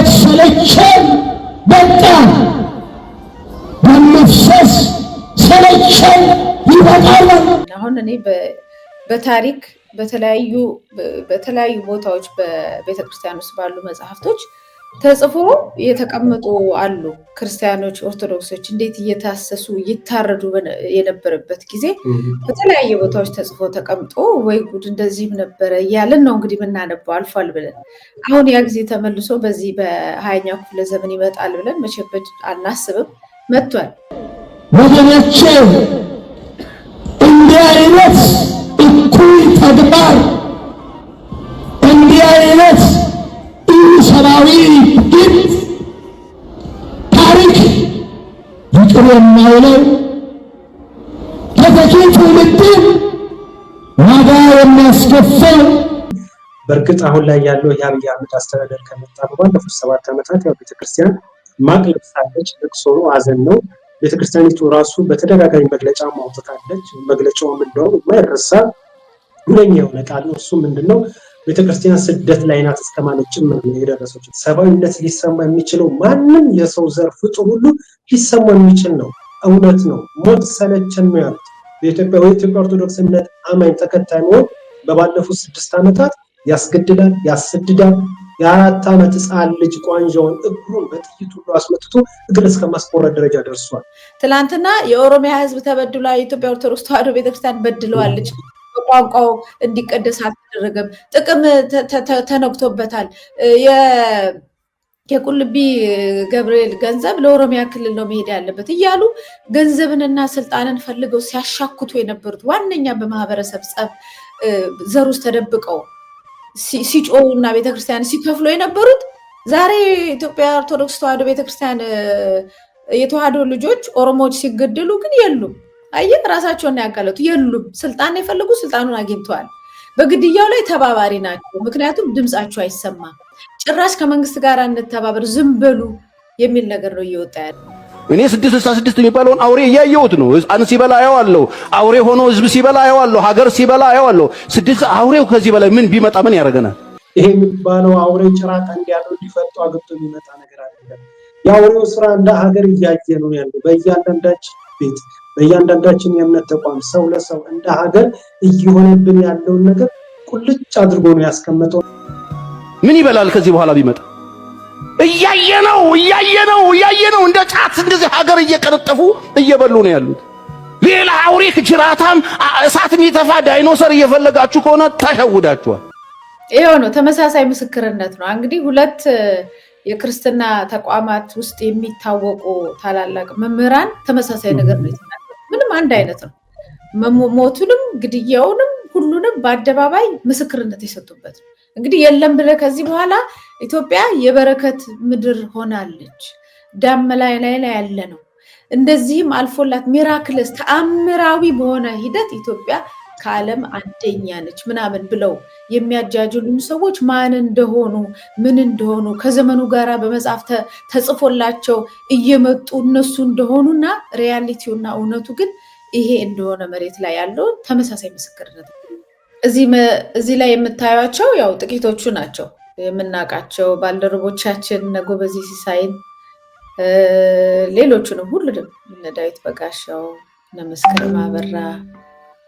ማየት ሰለቸን፣ በቃ በመፍሰስ ሰለቸን፣ ይበቃል። አሁን እኔ በታሪክ በተለያዩ ቦታዎች በቤተክርስቲያን ውስጥ ባሉ መጽሐፍቶች ተጽፎ የተቀመጡ አሉ። ክርስቲያኖች ኦርቶዶክሶች እንዴት እየታሰሱ ይታረዱ የነበረበት ጊዜ በተለያየ ቦታዎች ተጽፎ ተቀምጦ ወይ ጉድ እንደዚህም ነበረ እያልን ነው እንግዲህ የምናነባው አልፏል ብለን። አሁን ያ ጊዜ ተመልሶ በዚህ በ20ኛው ክፍለ ዘመን ይመጣል ብለን መቼም አናስብም። መጥቷል። ወገኖቼ እንዲህ አይነት እኩይ ተግባር እንዲህ አይነት ሰብአዊ ግፍ ታሪክ ይቅር የማይለው ተተኪ ትውልድን ዋጋ የሚያስከፍል። በእርግጥ አሁን ላይ ያለው የአብይ አህመድ አስተዳደር ከመጣ ባለፉት 7 ዓመታት ያው ቤተክርስቲያን ማቅ ለብሳለች። ለቅሶ ነው፣ ሐዘን ነው። ቤተክርስቲያኒቱ ራሱ በተደጋጋሚ መግለጫ ማውጣታለች። መግለጫውም እንደው የማይረሳ ሁለኛ የሆነ ቃል ነው። እሱ ምንድነው? ቤተክርስቲያን ስደት ላይ ናት እስከማለት ጭምር ነው የደረሰችው። ሰብአዊነት ሊሰማ የሚችለው ማንም የሰው ዘር ፍጡር ሁሉ ሊሰማ የሚችል ነው። እውነት ነው። ሞት ሰለቸን ነው ያሉት። በኢትዮጵያ ኦርቶዶክስ እምነት አማኝ ተከታይ ነው በባለፉት 6 ዓመታት ያስገድላል፣ ያሰድዳል። የ4 ዓመት ሕፃን ልጅ ቋንጃውን እግሩን በጥይት ሁሉ አስመትቶ እግር እስከ ማስቆረጥ ደረጃ ደርሷል። ትላንትና የኦሮሚያ ሕዝብ ተበድሏል። የኢትዮጵያ ኦርቶዶክስ ተዋሕዶ ቤተክርስቲያን በድለዋለች። በቋንቋው እንዲቀደስ አልተደረገም። ጥቅም ተነክቶበታል። የቁልቢ ገብርኤል ገንዘብ ለኦሮሚያ ክልል ነው መሄድ ያለበት እያሉ ገንዘብንና ስልጣንን ፈልገው ሲያሻክቱ የነበሩት ዋነኛ በማህበረሰብ ጸብ ዘር ውስጥ ተደብቀው ሲጮሁና ቤተክርስቲያን ሲከፍሉ የነበሩት ዛሬ ኢትዮጵያ ኦርቶዶክስ ተዋሕዶ ቤተክርስቲያን የተዋሕዶ ልጆች ኦሮሞዎች ሲገደሉ ግን የሉም። አየህ፣ ራሳቸውን ያጋለጡ የሉም። ስልጣን የፈለጉ ስልጣኑን አግኝተዋል። በግድያው ላይ ተባባሪ ናቸው። ምክንያቱም ድምፃቸው አይሰማም። ጭራሽ ከመንግስት ጋር እንተባበር ዝም በሉ የሚል ነገር ነው እየወጣ ያለ። እኔ 666 የሚባለውን አውሬ እያየሁት ነው። ሕፃን ሲበላ አየዋለሁ። አውሬ ሆኖ ህዝብ ሲበላ አየዋለሁ። ሀገር ሲበላ አየዋለሁ። 6 አውሬው ከዚህ በላይ ምን ቢመጣ ምን ያደርገናል? ይሄ የሚባለው አውሬ ጭራታ እንዲያለው ሊፈጡ አግብቶ የሚመጣ ነገር አይደለም። የአውሬው ስራ እንደ ሀገር እያየ ነው ያለው። በእያንዳንዳችን ቤት በእያንዳንዳችን የእምነት ተቋም ሰው ለሰው እንደ ሀገር እየሆነብን ያለውን ነገር ቁልጭ አድርጎ ነው ያስቀመጠው። ምን ይበላል ከዚህ በኋላ ቢመጣ? እያየነው እንደ ጫት እንደዚህ ሀገር እየቀነጠፉ እየበሉ ነው ያሉት። ሌላ አውሬ ጅራታም እሳት የሚተፋ ዳይኖሰር እየፈለጋችሁ ከሆነ ተሸውዳችኋል። ይሄው ነው፣ ተመሳሳይ ምስክርነት ነው። እንግዲህ ሁለት የክርስትና ተቋማት ውስጥ የሚታወቁ ታላላቅ መምህራን ተመሳሳይ ነገር ነው የተናገሩት። ምንም አንድ አይነት ነው። ሞቱንም ግድያውንም ሁሉንም በአደባባይ ምስክርነት የሰጡበት ነው። እንግዲህ የለም ብለህ ከዚህ በኋላ ኢትዮጵያ የበረከት ምድር ሆናለች። ዳመና ላይ ያለ ነው። እንደዚህም አልፎላት ሚራክልስ ተአምራዊ በሆነ ሂደት ኢትዮጵያ ከዓለም አንደኛ ነች ምናምን ብለው የሚያጃጅሉን ሰዎች ማን እንደሆኑ ምን እንደሆኑ ከዘመኑ ጋራ በመጽሐፍ ተጽፎላቸው እየመጡ እነሱ እንደሆኑና ሪያሊቲውና እውነቱ ግን ይሄ እንደሆነ መሬት ላይ ያለው ተመሳሳይ ምስክርነት ነው። እዚህ ላይ የምታዩቸው ያው ጥቂቶቹ ናቸው የምናውቃቸው ባልደረቦቻችን ነጎበዚ ሲሳይን፣ ሌሎቹንም ሁሉንም እነ ዳዊት በጋሻው፣ እነ መስከረም አበራ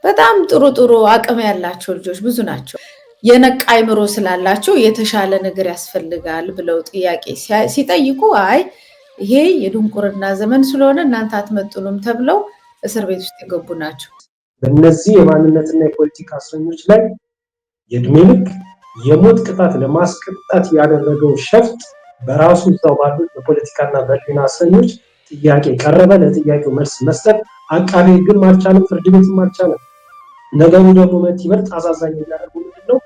በጣም ጥሩ አቅም ያላቸው ልጆች ብዙ ናቸው። የነቃ አይምሮ ስላላቸው የተሻለ ነገር ያስፈልጋል ብለው ጥያቄ ሲጠይቁ አይ ይሄ የድንቁርና ዘመን ስለሆነ እናንተ አትመጡንም ተብለው እስር ቤት ውስጥ የገቡ ናቸው። በእነዚህ የማንነትና የፖለቲካ እስረኞች ላይ የእድሜ ልክ የሞት ቅጣት ለማስቀጣት ያደረገው ሸፍጥ በራሱ እዛው ባሉት በፖለቲካና በሕሊና እስረኞች ጥያቄ ቀረበ። ለጥያቄው መልስ መስጠት አቃቤ ሕግም አልቻለም፣ ፍርድ ቤትም አልቻለም። ነገሩ ደግሞ ይበልጥ አሳዛኝ የሚያደርገው ምንድነው?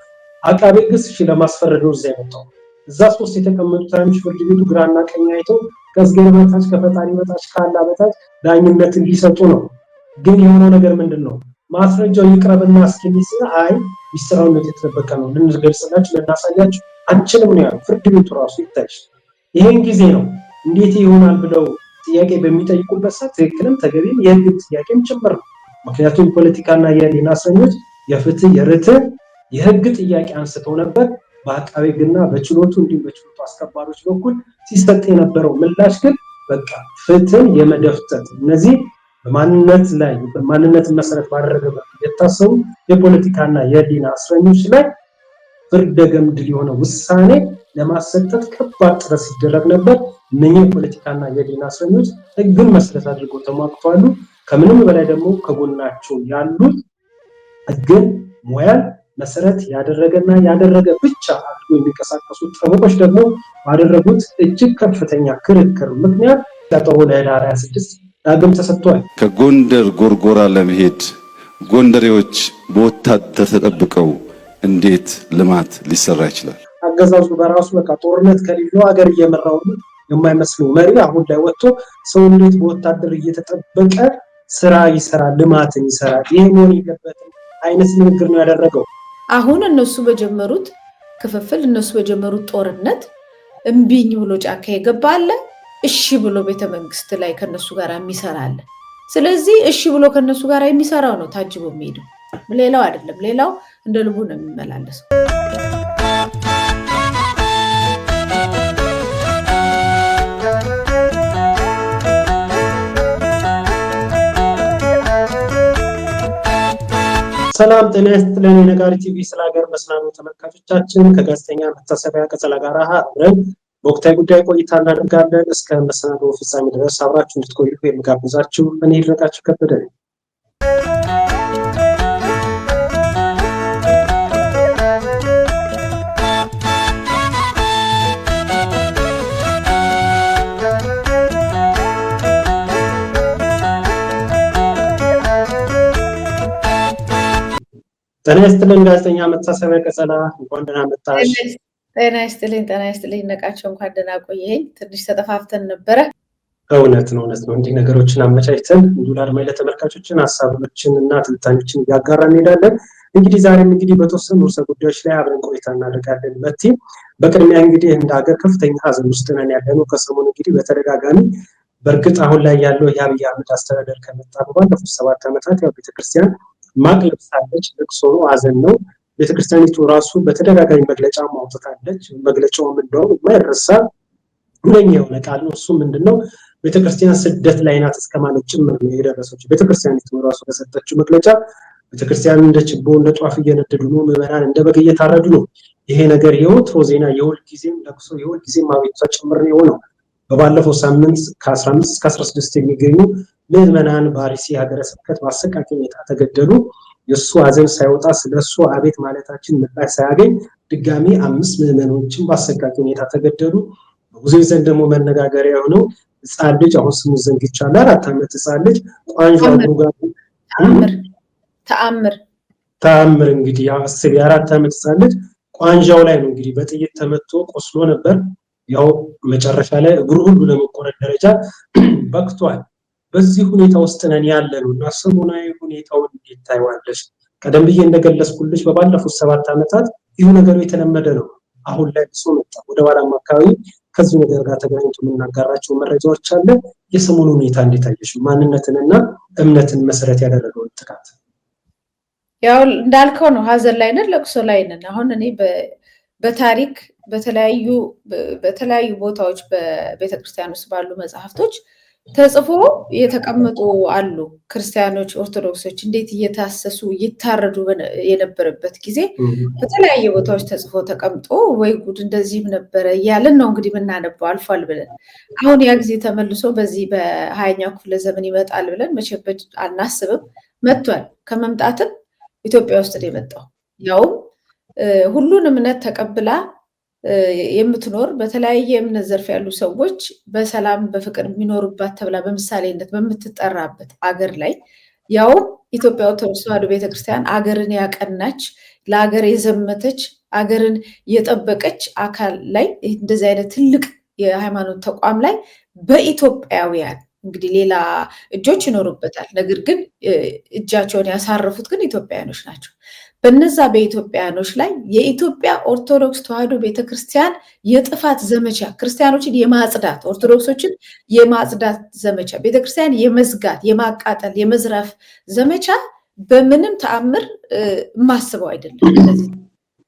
አቃቤ ሕግ ለማስፈረድ ነው እዛ የመጣው። እዛ 3 የተቀመጡ ታዮች ፍርድ ቤቱ ግራና ቀኝ አይተው ከእግዚአብሔር በታች ከፈጣሪ በታች ካላ በታች ዳኝነትን ሊሰጡ ነው። ግን የሆነው ነገር ምንድነው? ማስረጃው ይቅረብና እስኪሚስ አይ ሚስጥራዊነት የተጠበቀ ነው ልንገልጽላችሁ ልናሳያችሁ አንችልም ነው ያለው ፍርድ ቤቱ ራሱ ይታይሽ። ይሄን ጊዜ ነው እንዴት ይሆናል ብለው ጥያቄ በሚጠይቁበት ሰዓት ትክክልም ተገቢም የህግ ጥያቄም ጭምር ነው። ምክንያቱም ፖለቲካና የሕሊና እስረኞች የፍትህ የርትዕ የህግ ጥያቄ አንስተው ነበር። በአቃቤ ሕግና በችሎቱ እንዲሁም በችሎቱ አስከባሪዎች በኩል ሲሰጥ የነበረው ምላሽ ግን በቃ ፍትህን የመደፍጠት እነዚህ በማንነትን መሰረት ባደረገ የታሰሩ የፖለቲካና የህሊና እስረኞች ላይ ፍርደ ገምድል የሆነ ውሳኔ ለማሰጠት ከባድ ጥረት ሲደረግ ነበር። እነኚህ የፖለቲካና የህሊና እስረኞች ህግን መሰረት አድርገው ተሟግተዋል። ከምንም በላይ ደግሞ ከጎናቸው ያሉት ህግን ሙያን መሰረት ያደረገና ያደረገ ብቻ አድርጎ የሚንቀሳቀሱ ጠበቆች ደግሞ ባደረጉት እጅግ ከፍተኛ ክርክር ምክንያት ቀጠሮ ለህዳር 26 ዳግም ተሰጥቷል። ከጎንደር ጎርጎራ ለመሄድ ጎንደሬዎች በወታደር ተጠብቀው እንዴት ልማት ሊሰራ ይችላል? አገዛዙ በራሱ በቃ ጦርነት ከሌለው ሀገር እየመራው የማይመስለው መሪ አሁን ላይ ወጥቶ ሰው እንዴት በወታደር እየተጠበቀ ስራ ይሰራል፣ ልማትን ይሰራል? ይሄ መሆን የለበትም አይነት ንግግር ነው ያደረገው። አሁን እነሱ በጀመሩት ክፍፍል፣ እነሱ በጀመሩት ጦርነት እምቢኝ ብሎ ጫካ የገባ አለ፣ እሺ ብሎ ቤተመንግስት ላይ ከነሱ ጋር የሚሰራ አለ። ስለዚህ እሺ ብሎ ከነሱ ጋር የሚሰራው ነው ታጅቦ የሚሄደው፣ ሌላው አይደለም። ሌላው እንደ ልቡ ነው የሚመላለሰው። ሰላም ጤና ይስጥልን። የነጋሪት ቲቪ ስለ ሀገር መሰናዶ ተመልካቾቻችን ከጋዜጠኛ መታሰቢያ ቀጸላ ጋር አብረን በወቅታዊ ጉዳይ ቆይታ እናደርጋለን። እስከ መሰናዶ ፍጻሜ ድረስ አብራችሁ እንድትቆዩ የምጋብዛችሁ እኔ ይድነቃችሁ ከበደ ነኝ። ጤና ይስጥልን ጋዜጠኛ መታሰቢያ ቀጸላ እንኳን ደህና መጣሽ። ጤና ይስጥልኝ ነቃቸው፣ እንኳን ደህና ቆየኝ። ትንሽ ተጠፋፍተን ነበረ። እውነት ነው። እንዲህ ነገሮችን አመቻችተን እንዲሁ ለአድማጭ ለተመልካቾችን ሀሳቦችን እና ትንታኔዎችን እያጋራ እንሄዳለን። እንግዲህ ዛሬም በተወሰኑ ርዕሰ ጉዳዮች ላይ አብረን ቆይታ እናደርጋለን። በቅድሚያ እንደ ሀገር ከፍተኛ ሀዘን ውስጥ ነን ያለነው። ከሰሞኑ በተደጋጋሚ በእርግጥ አሁን ላይ ያለው የአብይ አህመድ አስተዳደር ከመጣ ባለፉት 7 ዓመታት ያው ቤተክርስቲያን ማቅ ለብሳለች። ለቅሶ ነው፣ ሀዘን ነው። ቤተክርስቲያኒቱ ራሱ በተደጋጋሚ መግለጫ ማውጣታለች። መግለጫውም እንደውም የማይረሳ ሁነኛ የሆነ ቃል ነው። እሱ ምንድነው? ቤተክርስቲያን ስደት ላይ ናት እስከማለት ጭምር ነው የደረሰችው። ቤተክርስቲያኒቱ ራሱ በሰጠችው መግለጫ ቤተክርስቲያን እንደ ችቦ እንደ ጧፍ እየነደዱ ነው፣ ምዕመናን እንደ በግ እየታረዱ ነው። ይሄ ነገር የወትሮ ዜና፣ የሁል ጊዜም ለቅሶ፣ የሁል ጊዜም አቤቱታ ጭምር ነው የሆነው። በባለፈው ሳምንት ከ15 እስከ 16 የሚገኙ ምዕመናን በአርሲ ሀገረ ስብከት በአሰቃቂ ሁኔታ ተገደሉ። የእሱ ሀዘን ሳይወጣ ስለሱ አቤት ማለታችን ምላሽ ሳያገኝ ድጋሚ 5 ምዕመኖችን በአሰቃቂ ሁኔታ ተገደሉ። በብዙዎች ዘንድ ደግሞ መነጋገሪያ የሆነው ህፃን ልጅ አሁን ስሙ ዘንግቻለሁ፣ 4 ዓመት ህፃን ልጅ ቋንቋ ጋር ተአምር እንግዲህ አስብ፣ የ4 ዓመት ህፃን ልጅ ቋንጃው ላይ ነው በጥይት ተመቶ ቆስሎ ነበር። ያው መጨረሻ ላይ እግሩ ሁሉ ለመቆረጥ ደረጃ በቅቷል። በዚህ ሁኔታ ውስጥ ነን ያለነው እና ሰሞናዊ ሁኔታውን እንዴት ታይዋለሽ? ቀደም ብዬ እንደገለጽኩልሽ በባለፉት 7 ዓመታት ይህ ነገር የተለመደ ነው። አሁን ላይ ብሶ መጣ። ወደ ኋላም አካባቢ ከዚህ ነገር ጋር ተገናኝቶ የምናጋራቸው መረጃዎች አለ። የሰሞኑ ሁኔታ እንዴት አየሽ? ማንነትንና እምነትን መሰረት ያደረገውን ጥቃት። ያው እንዳልከው ነው፣ ሀዘን ላይ ነን፣ ለቅሶ ላይ ነን። አሁን እኔ በታሪክ በተለያዩ ቦታዎች በቤተክርስቲያን ውስጥ ባሉ መጽሐፍቶች ተጽፎ የተቀመጡ አሉ። ክርስቲያኖች፣ ኦርቶዶክሶች እንዴት እየታሰሱ እየታረዱ የነበረበት ጊዜ በተለያየ ቦታዎች ተጽፎ ተቀምጦ ወይ ጉድ እንደዚህም ነበረ እያልን ነው የምናነበው አልፏል ብለን። አሁን ያ ጊዜ ተመልሶ በዚህ በ20ኛው ክፍለ ዘመን ይመጣል ብለን መቼም አናስብም። መጥቷል። ከመምጣትም ኢትዮጵያ ውስጥ ነው የመጣው። ያውም ሁሉን እምነት ተቀብላ የምትኖር በተለያየ እምነት ዘርፍ ያሉ ሰዎች በሰላም በፍቅር የሚኖሩባት ተብላ በምሳሌነት በምትጠራበት አገር ላይ ያው ኢትዮጵያ ኦርቶዶክስ ተዋሕዶ ቤተክርስቲያን አገርን ያቀናች፣ ለአገር የዘመተች፣ አገርን የጠበቀች አካል ላይ እንደዚህ አይነት ትልቅ የሃይማኖት ተቋም ላይ በኢትዮጵያውያን ሌላ እጆች ይኖሩበታል። ነገር ግን እጃቸውን ያሳረፉት ግን ኢትዮጵያውያኖች ናቸው። በነዛ በኢትዮጵያውያኖች ላይ የኢትዮጵያ ኦርቶዶክስ ተዋሕዶ ቤተክርስቲያን የጥፋት ዘመቻ፣ ክርስቲያኖችን የማጽዳት፣ ኦርቶዶክሶችን የማጽዳት ዘመቻ፣ ቤተክርስቲያን የመዝጋት፣ የማቃጠል፣ የመዝረፍ ዘመቻ በምንም ተአምር የማስበው አይደለም።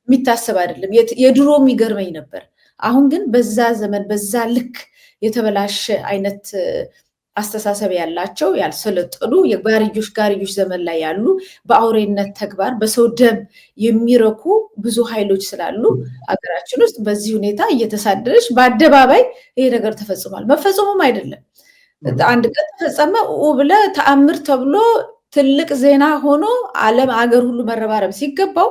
የሚታሰብ አይደለም። የድሮ የሚገርመኝ ነበር። አሁን ግን በዛ ዘመን በዛ ልክ የተበላሸ አይነት አስተሳሰብ ያላቸው ያልሰለጠኑ ጋርዮሽ ዘመን ላይ ያሉ በአውሬነት ተግባር በሰው ደም የሚረኩ ብዙ ኃይሎች ስላሉ ሀገራችን ውስጥ በዚህ ሁኔታ እየተሳደረች በአደባባይ ይሄ ነገር ተፈጽሟል። መፈጸሙም አይደለም አንድ ቀን ተፈጸመ ብለ ተአምር ተብሎ ትልቅ ዜና ሆኖ ዓለም አገር ሁሉ መረባረብ ሲገባው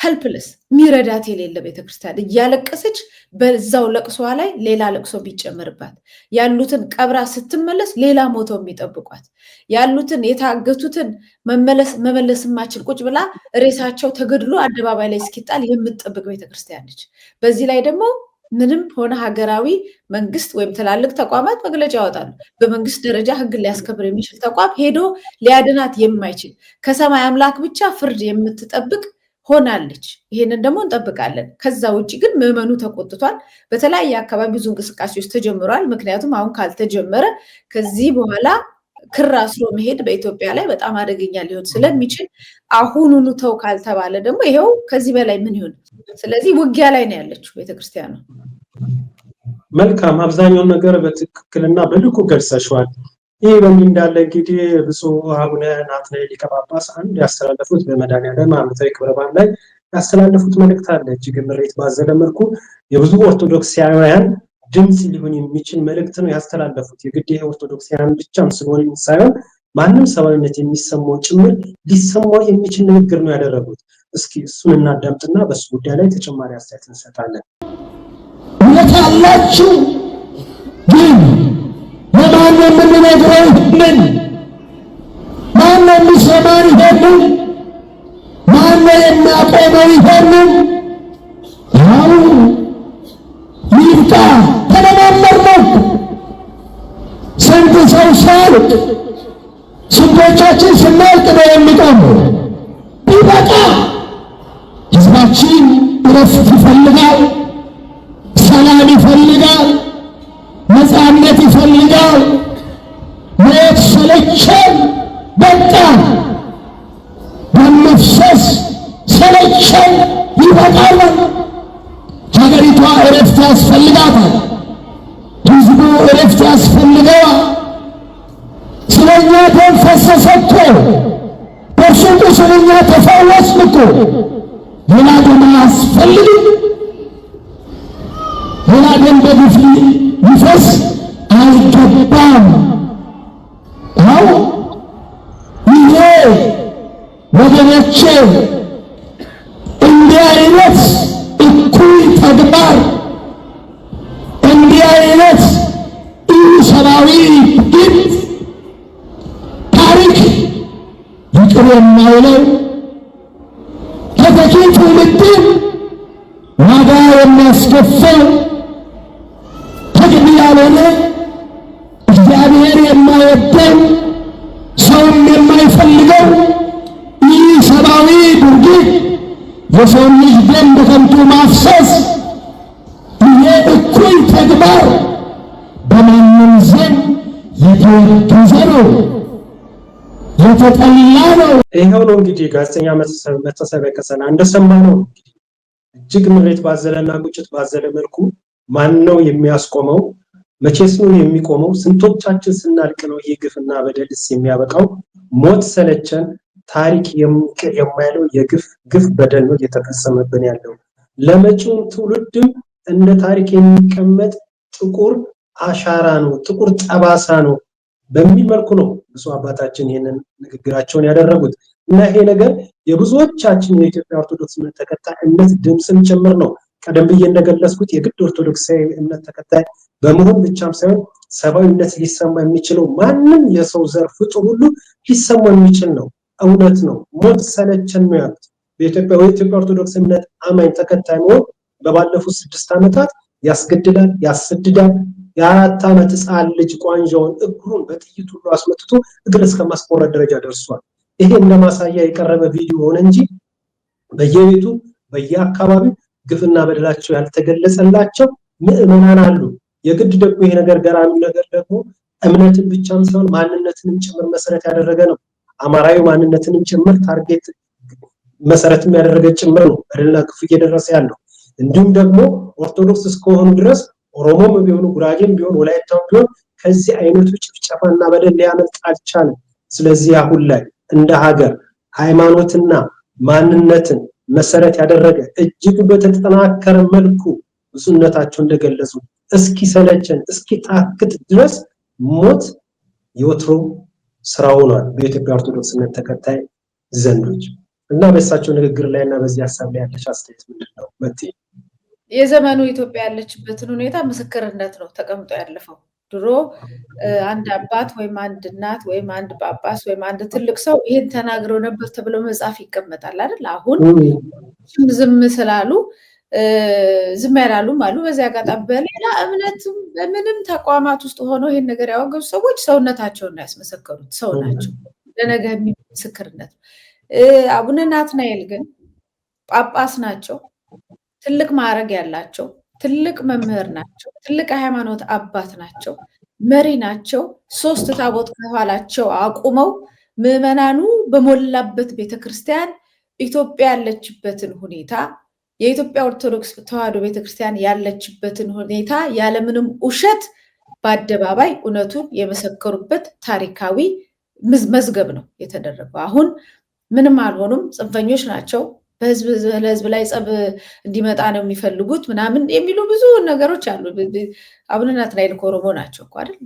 ሄልፕለስ ሚረዳት የሌለ ቤተክርስቲያን እያለቀሰች በዛው ለቅሷ ላይ ሌላ ለቅሶ ቢጨመርባት ያሉትን ቀብራ ስትመለስ ሌላ ሞተው የሚጠብቋት ያሉትን የታገቱትን መመለስ ማችል ቁጭ ብላ ሬሳቸው ተገድሎ አደባባይ ላይ እስኪጣል የምትጠብቅ ቤተክርስቲያን ነች። በዚህ ላይ ደግሞ ምንም ሆነ ሀገራዊ መንግስት ወይም ትላልቅ ተቋማት መግለጫ ያወጣሉ። በመንግስት ደረጃ ህግን ሊያስከብር የሚችል ተቋም ሄዶ ሊያድናት የማይችል ከሰማይ አምላክ ብቻ ፍርድ የምትጠብቅ ሆናለች። ይሄንን ደግሞ እንጠብቃለን። ከዛ ውጭ ግን ምዕመኑ ተቆጥቷል። በተለያየ አካባቢ ብዙ እንቅስቃሴዎች ተጀምሯል። ምክንያቱም አሁን ካልተጀመረ ከዚህ በኋላ ክር አስሮ መሄድ በኢትዮጵያ ላይ በጣም አደገኛ ሊሆን ስለሚችል አሁኑኑ ተው ካልተባለ ደግሞ ይሄው ከዚህ በላይ ምን ይሆን? ስለዚህ ውጊያ ላይ ነው ያለችው ቤተክርስቲያኗ። መልካም፣ አብዛኛውን ነገር በትክክልና በልኩ ገልጸሽዋል። ይህ በእንዲህ እንዳለ እንግዲህ ብፁዕ አቡነ ናትናኤል ሊቀ ጳጳስ አንድ ያስተላለፉት በመድኃኔዓለም ዓመታዊ ክብረ በዓል ላይ ያስተላለፉት መልእክት አለ። እጅግ ምሬት ባዘለ መልኩ የብዙ ኦርቶዶክሳውያን ድምፅ ሊሆን የሚችል መልእክት ነው ያስተላለፉት። የግድ ኦርቶዶክሳውያን ብቻም ስለሆነ ሳይሆን ማንም ሰብአዊነት የሚሰማው ጭምር ሊሰማው የሚችል ንግግር ነው ያደረጉት። እስኪ እሱን እናዳምጥና በሱ ጉዳይ ላይ ተጨማሪ አስተያየት እንሰጣለን። እውነት አላችሁ ግን ለማን የምንነግረው? ምን ማን የሚሰማን? ይሄንን ማን የሚያቆመው? ይሄንን ያው ይብቃ። ተለማመድነው። ስንት ሰው ሲያልቅ ስንቶቻችን ስናልቅ ነው የሚቆመው? ይበቃ። ህዝባችን እረፍት ይፈልጋል፣ ሰላም ይፈልጋል፣ ነፃነት ይፈልጋል። ሞት ሰለቸን፣ በቃ በመፍሰስ ሰለቸን፣ ይበቃል። ሀገሪቷ እረፍት ያስፈልጋታል። ህዝቡ እረፍት ያስፈልገዋል። ስለኛ ደም ፈሰሰ እኮ፣ በእርሱ ቁስል እኛ ተፈወስን እኮ። ሌላ ደም አያስፈልግም። ሌላ ደም በግፍ ሊፈስ አይገባም። አዎ ይሄ ወገኖቼ እንዲህ አይነት እኩይ ተግባር፣ እንዲህ አይነት ኢሰብአዊ ድርጊት ታሪክ ይቅር የማይለው ተተኪ ትውልድን ዋጋ የሚያስከፍል ተገቢ ያልሆነ እግዚአብሔር የማይወደው ሰውም የማይፈልገው ይህ ሰብአዊ ድርጊት የሰው ልጅ ደም በከንቱ ማፍሰስ፣ ይሄ እኩይ ተግባር በማንም ዘንድ የተወገዘ ነው፣ የተጠላ ነው። ይሄው ነው እንግዲህ ጋዜጠኛ መታሰቢያ ቀጸላ እንደሰማነው እንግዲህ እጅግ ምሬት ባዘለና ቁጭት ባዘለ መልኩ ማን ነው የሚያስቆመው? መቼስ ነው የሚቆመው? ስንቶቻችን ስናልቅ ነው ይህ ግፍና በደልስ የሚያበቃው? ሞት ሰለቸን፣ ታሪክ የማይለው የግፍ በደል ነው እየተፈጸመብን ያለው። ለመጪው ትውልድም እንደ ታሪክ የሚቀመጥ ጥቁር አሻራ ነው፣ ጥቁር ጠባሳ ነው በሚል መልኩ ነው ብፁዕ አባታችን ይህንን ንግግራቸውን ያደረጉት። እና ይሄ ነገር የብዙዎቻችን የኢትዮጵያ ኦርቶዶክስ እምነት ተከታይ እምነት ድምፅም ጭምር ነው። ቀደም ብዬ እንደገለጽኩት የግድ ኦርቶዶክሳዊ እምነት ተከታይ በመሆን ብቻም ሳይሆን ሰብአዊነት ሊሰማ የሚችለው ማንም የሰው ዘር ፍጡር ሁሉ ሊሰማ የሚችል ነው። እውነት ነው። ሞት ሰለቸን ነው ያሉት። በኢትዮጵያ ኦርቶዶክስ እምነት አማኝ ተከታይ መሆን በባለፉት 6 ዓመታት ያስገድላል፣ ያሰድዳል። የ4 ዓመት ሕፃን ልጅ ቋንጃውን እግሩን በጥይት ሁሉ አስመትቶ እግር እስከ ማስቆረጥ ደረጃ ደርሷል። ይሄ እንደማሳያ የቀረበ ቪዲዮ ሆነ እንጂ በየቤቱ በየአካባቢው ግፍና በደላቸው ያልተገለጸላቸው ምዕመናን አሉ። የግድ ደግሞ ይሄ ነገር ገራሚ ነገር ደግሞ እምነትን ብቻም ሳይሆን ማንነትንም ጭምር መሰረት ያደረገ ነው። አማራዊ ማንነትንም ጭምር ታርጌት መሰረት የሚያደርገ ጭምር ነው በደልና ግፍ እየደረሰ ያለው። እንዲሁም ደግሞ ኦርቶዶክስ እስከሆኑ ድረስ ኦሮሞም ቢሆኑ ጉራጌም ቢሆን ወላይታም ቢሆን ከዚህ አይነቱ ጭፍጨፋና በደል ሊያመልጥ አልቻለም። ስለዚህ አሁን ላይ እንደ ሀገር ሃይማኖትና ማንነትን መሰረት ያደረገ እጅግ በተጠናከረ መልኩ ብፁዕነታቸው እንደገለጹ እስኪ ሰለቸን እስኪ ታክት ድረስ ሞት የወትሮ ስራው ነው በኢትዮጵያ ኦርቶዶክስነት ተከታይ ዘንዶች እና በእሳቸው ንግግር ላይና በዚህ ሐሳብ ላይ ያለሽ አስተያየት ምንድነው? መቴ የዘመኑ ኢትዮጵያ ያለችበትን ሁኔታ ምስክርነት ነው ተቀምጦ ያለፈው። ድሮ አንድ አባት ወይም አንድ እናት ወይም አንድ ጳጳስ ወይም አንድ ትልቅ ሰው ይሄን ተናግረው ነበር ተብሎ መጽሐፍ ይቀመጣል አይደል? አሁን ዝም ስላሉ ዝም ያላሉም አሉ። በዚህ አጋጣሚ በሌላ እምነትም በምንም ተቋማት ውስጥ ሆነው ይሄን ነገር ያወገዙ ሰዎች ሰውነታቸውን ያስመሰከሩት ሰው ናቸው። ለነገ ምስክርነት ነው። አቡነ ናትናኤል ግን ጳጳስ ናቸው። ትልቅ ማዕረግ ያላቸው ትልቅ መምህር ናቸው። ትልቅ ሃይማኖት አባት ናቸው። መሪ ናቸው። 3 ታቦት ከኋላቸው አቁመው ምዕመናኑ በሞላበት ቤተክርስቲያን ኢትዮጵያ ያለችበትን ሁኔታ የኢትዮጵያ ኦርቶዶክስ ተዋሕዶ ቤተክርስቲያን ያለችበትን ሁኔታ ያለምንም ውሸት በአደባባይ እውነቱን የመሰከሩበት ታሪካዊ መዝገብ ነው የተደረገው። አሁን ምንም አልሆኑም። ጽንፈኞች ናቸው። በህዝብ ላይ ጸብ እንዲመጣ ነው የሚፈልጉት ምናምን የሚሉ ብዙ ነገሮች አሉ። አቡነ ናትናኤል ኦሮሞ ናቸው እኮ አይደል?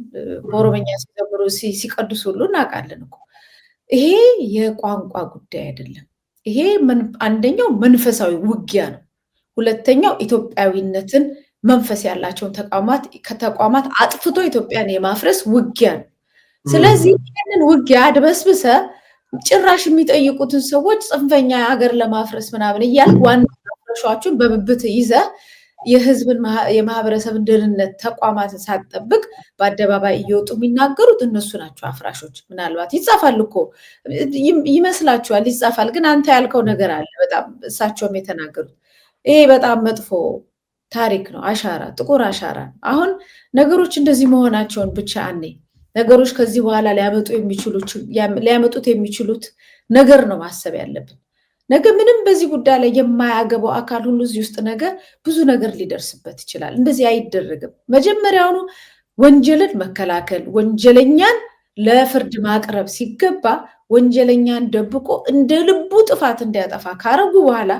በኦሮሞኛ ሲዘምሩ ሲቀድሱ ሁሉ እናውቃለን እኮ። ይሄ የቋንቋ ጉዳይ አይደለም። ይሄ አንደኛው መንፈሳዊ ውጊያ ነው። ሁለተኛው ኢትዮጵያዊነትን መንፈስ ያላቸውን ከተቋማት አጥፍቶ ኢትዮጵያን የማፍረስ ውጊያ ነው። ስለዚህ ይህንን ውጊያ አድበስብሰ ጭራሽ የሚጠይቁትን ሰዎች ጽንፈኛ ሀገር ለማፍረስ ምናምን እያልክ ዋና አፍራሾቹን በብብት ይዘህ የህዝብን የማህበረሰብን ደህንነት ተቋማትን ሳትጠብቅ በአደባባይ እየወጡ የሚናገሩት እነሱ ናቸው አፍራሾች። ምናልባት ይጻፋል እኮ ይመስላችኋል፣ ይጻፋል። ግን አንተ ያልከው ነገር አለ በጣም እሳቸውም የተናገሩት ይሄ በጣም መጥፎ ታሪክ ነው። አሻራ፣ ጥቁር አሻራ። አሁን ነገሮች እንደዚህ መሆናቸውን ብቻ አኔ ነገሮች ከዚህ በኋላ ሊያመጡት የሚችሉት ነገር ነው ማሰብ ያለብን። ነገ ምንም በዚህ ጉዳይ ላይ የማያገባው አካል ሁሉ እዚህ ውስጥ ነገ ብዙ ነገር ሊደርስበት ይችላል። እንደዚህ አይደረግም። መጀመሪያውኑ ወንጀልን መከላከል፣ ወንጀለኛን ለፍርድ ማቅረብ ሲገባ ወንጀለኛን ደብቆ እንደ ልቡ ጥፋት እንዲያጠፋ ካረጉ በኋላ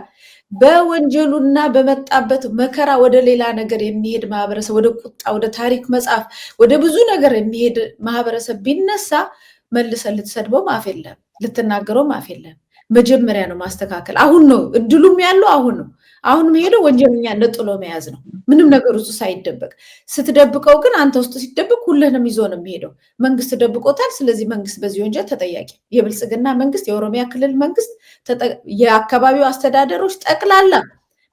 በወንጀሉና በመጣበት መከራ ወደ ሌላ ነገር የሚሄድ ማህበረሰብ፣ ወደ ቁጣ፣ ወደ ታሪክ መጻፍ፣ ወደ ብዙ ነገር የሚሄድ ማህበረሰብ ቢነሳ መልሰን ልትሰድበው ማፍ የለም፣ ልትናገረው ማፍ የለም። መጀመሪያ ነው ማስተካከል። አሁን ነው እድሉም ያለው አሁን ነው። አሁን መሄደው ወንጀለኛ ነጥሎ መያዝ ነው፣ ምንም ነገር ውስጥ ሳይደበቅ። ስትደብቀው ግን አንተ ውስጥ ሲደብቅ ሁሉንም ይዞ ነው የሚሄደው። መንግስት ደብቆታል። ስለዚህ መንግስት በዚህ ወንጀል ተጠያቂ። የብልጽግና መንግስት፣ የኦሮሚያ ክልል መንግስት፣ የአካባቢው አስተዳደሮች ጠቅላላ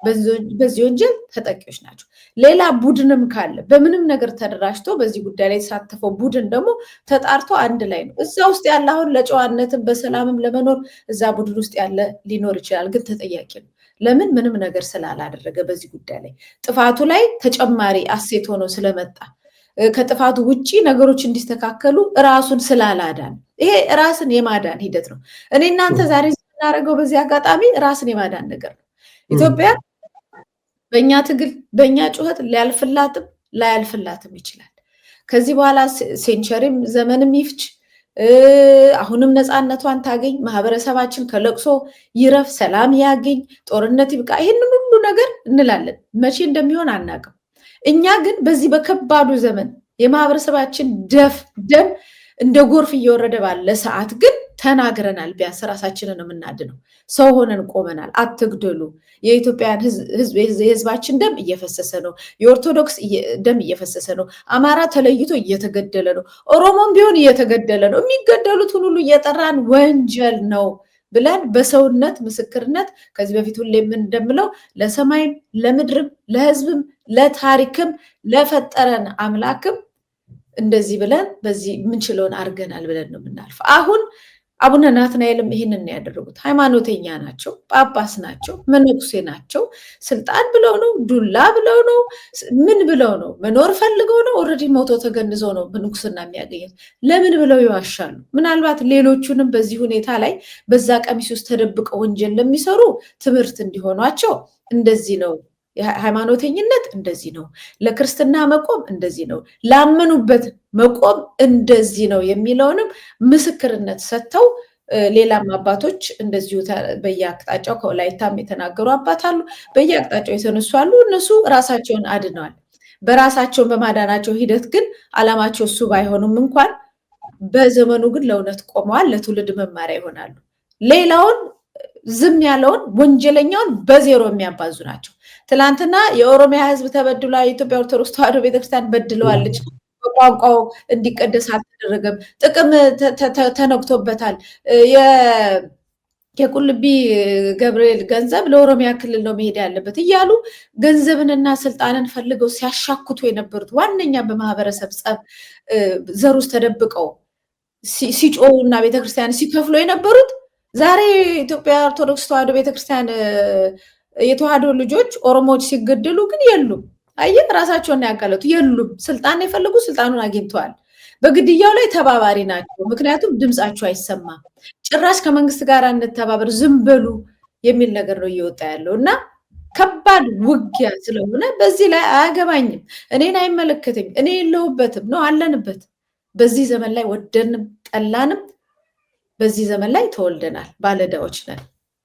በዚህ ወንጀል ተጠቂዎች ናቸው። ሌላ ቡድንም ካለ በምንም ነገር ተደራጅቶ በዚህ ጉዳይ ላይ የተሳተፈው ቡድን ደግሞ ተጣርቶ አንድ ላይ ነው። እዛ ውስጥ ያለ አሁን ለጨዋነትም በሰላምም ለመኖር እዛ ቡድን ውስጥ ያለ ሊኖር ይችላል፣ ግን ተጠያቂ ነው። ለምን? ምንም ነገር ስላላደረገ በዚህ ጉዳይ ላይ ጥፋቱ ላይ ተጨማሪ አሴት ሆኖ ስለመጣ ከጥፋቱ ውጪ ነገሮች እንዲስተካከሉ ራሱን ስላላዳን፣ ይሄ ራስን የማዳን ሂደት ነው። እኔ እናንተ ዛሬ የምናደርገው በዚህ አጋጣሚ ራስን የማዳን ነገር ነው። ኢትዮጵያ በእኛ ትግል በእኛ ጩኸት ሊያልፍላትም ላያልፍላትም ይችላል። ከዚህ በኋላ ሴንቸሪም ዘመንም ይፍች፣ አሁንም ነፃነቷን ታገኝ፣ ማህበረሰባችን ከለቅሶ ይረፍ፣ ሰላም ያገኝ፣ ጦርነት ይብቃ፣ ይህንን ሁሉ ነገር እንላለን። መቼ እንደሚሆን አናውቅም። እኛ ግን በዚህ በከባዱ ዘመን የማህበረሰባችን ደም እንደ ጎርፍ እየወረደ ባለ ሰዓት ግን ተናግረናል። ቢያንስ ራሳችንን የምናድነው ሰው ሆነን ቆመናል። አትግደሉ። የኢትዮጵያን የህዝባችን ደም እየፈሰሰ ነው። የኦርቶዶክስ ደም እየፈሰሰ ነው። አማራ ተለይቶ እየተገደለ ነው። ኦሮሞም ቢሆን እየተገደለ ነው። የሚገደሉትን ሁሉ እየጠራን ወንጀል ነው ብለን በሰውነት ምስክርነት ከዚህ በፊት ሁሌ ምን እንደምለው ለሰማይም ለምድርም ለህዝብም ለታሪክም ለፈጠረን አምላክም እንደዚህ ብለን በዚህ ምንችለውን አድርገናል ብለን ነው የምናልፈው። አሁን አቡነ ናትናኤልም ይህንን ያደረጉት ሃይማኖተኛ ናቸው፣ ጳጳስ ናቸው፣ መነኩሴ ናቸው። ስልጣን ብለው ነው፣ ዱላ ብለው ነው፣ ምን ብለው ነው? መኖር ፈልገው ነው? ኦልሬዲ ሞቶ ተገንዘው ነው ምንኩስና የሚያገኙት። ለምን ብለው ይዋሻሉ? ምናልባት ሌሎቹንም በዚህ ሁኔታ ላይ በዛ ቀሚስ ውስጥ ተደብቀው ወንጀል ለሚሰሩ ትምህርት እንዲሆኗቸው እንደዚህ ነው ሃይማኖተኝነት፣ እንደዚህ ነው ለክርስትና መቆም፣ እንደዚህ ነው ላመኑበት መቆም፣ እንደዚህ ነው የሚለውንም ምስክርነት ሰጥተው ሌላም አባቶች እንደዚሁ በየአቅጣጫው ከወላይታም የተናገሩ አባት አሉ፣ በየአቅጣጫው የተነሱ አሉ። እነሱ ራሳቸውን አድነዋል። በራሳቸውን በማዳናቸው ሂደት ግን አላማቸው እሱ ባይሆኑም እንኳን በዘመኑ ግን ለእውነት ቆመዋል፣ ለትውልድ መማሪያ ይሆናሉ። ሌላውን ዝም ያለውን ወንጀለኛውን በዜሮ የሚያባዙ ናቸው። ትላንትና የኦሮሚያ ሕዝብ ተበድሏል፣ የኢትዮጵያ ኦርቶዶክስ ተዋሕዶ ቤተክርስቲያን በድለዋለች፣ በቋንቋው እንዲቀደስ አልተደረገም፣ ጥቅም ተነክቶበታል፣ የቁልቢ ገብርኤል ገንዘብ ለኦሮሚያ ክልል ነው መሄድ ያለበት እያሉ ገንዘብንና ስልጣንን ፈልገው ሲያሻክቱ የነበሩት ዋነኛ በማህበረሰብ ጸብ ዘር ውስጥ ተደብቀው ሲጮሁና ቤተክርስቲያን ሲከፍሉ የነበሩት ዛሬ ኢትዮጵያ ኦርቶዶክስ ተዋሕዶ ቤተክርስቲያን የተዋሕዶ ልጆች ኦሮሞዎች ሲገደሉ ግን የሉም። አየህ፣ ራሳቸውን ያጋለጡ የሉም። ስልጣን የፈለጉ ስልጣኑን አግኝተዋል። በግድያው ላይ ተባባሪ ናቸው። ምክንያቱም ድምፃቸው አይሰማም። ጭራሽ ከመንግስት ጋር እንተባበር ዝም በሉ የሚል ነገር ነው እየወጣ ያለው እና ከባድ ውጊያ ስለሆነ በዚህ ላይ አያገባኝም፣ እኔን አይመለከተኝም፣ እኔ የለሁበትም ነው አለንበት። በዚህ ዘመን ላይ ወደንም ጠላንም በዚህ ዘመን ላይ ተወልደናል፣ ባለዕዳዎች ነን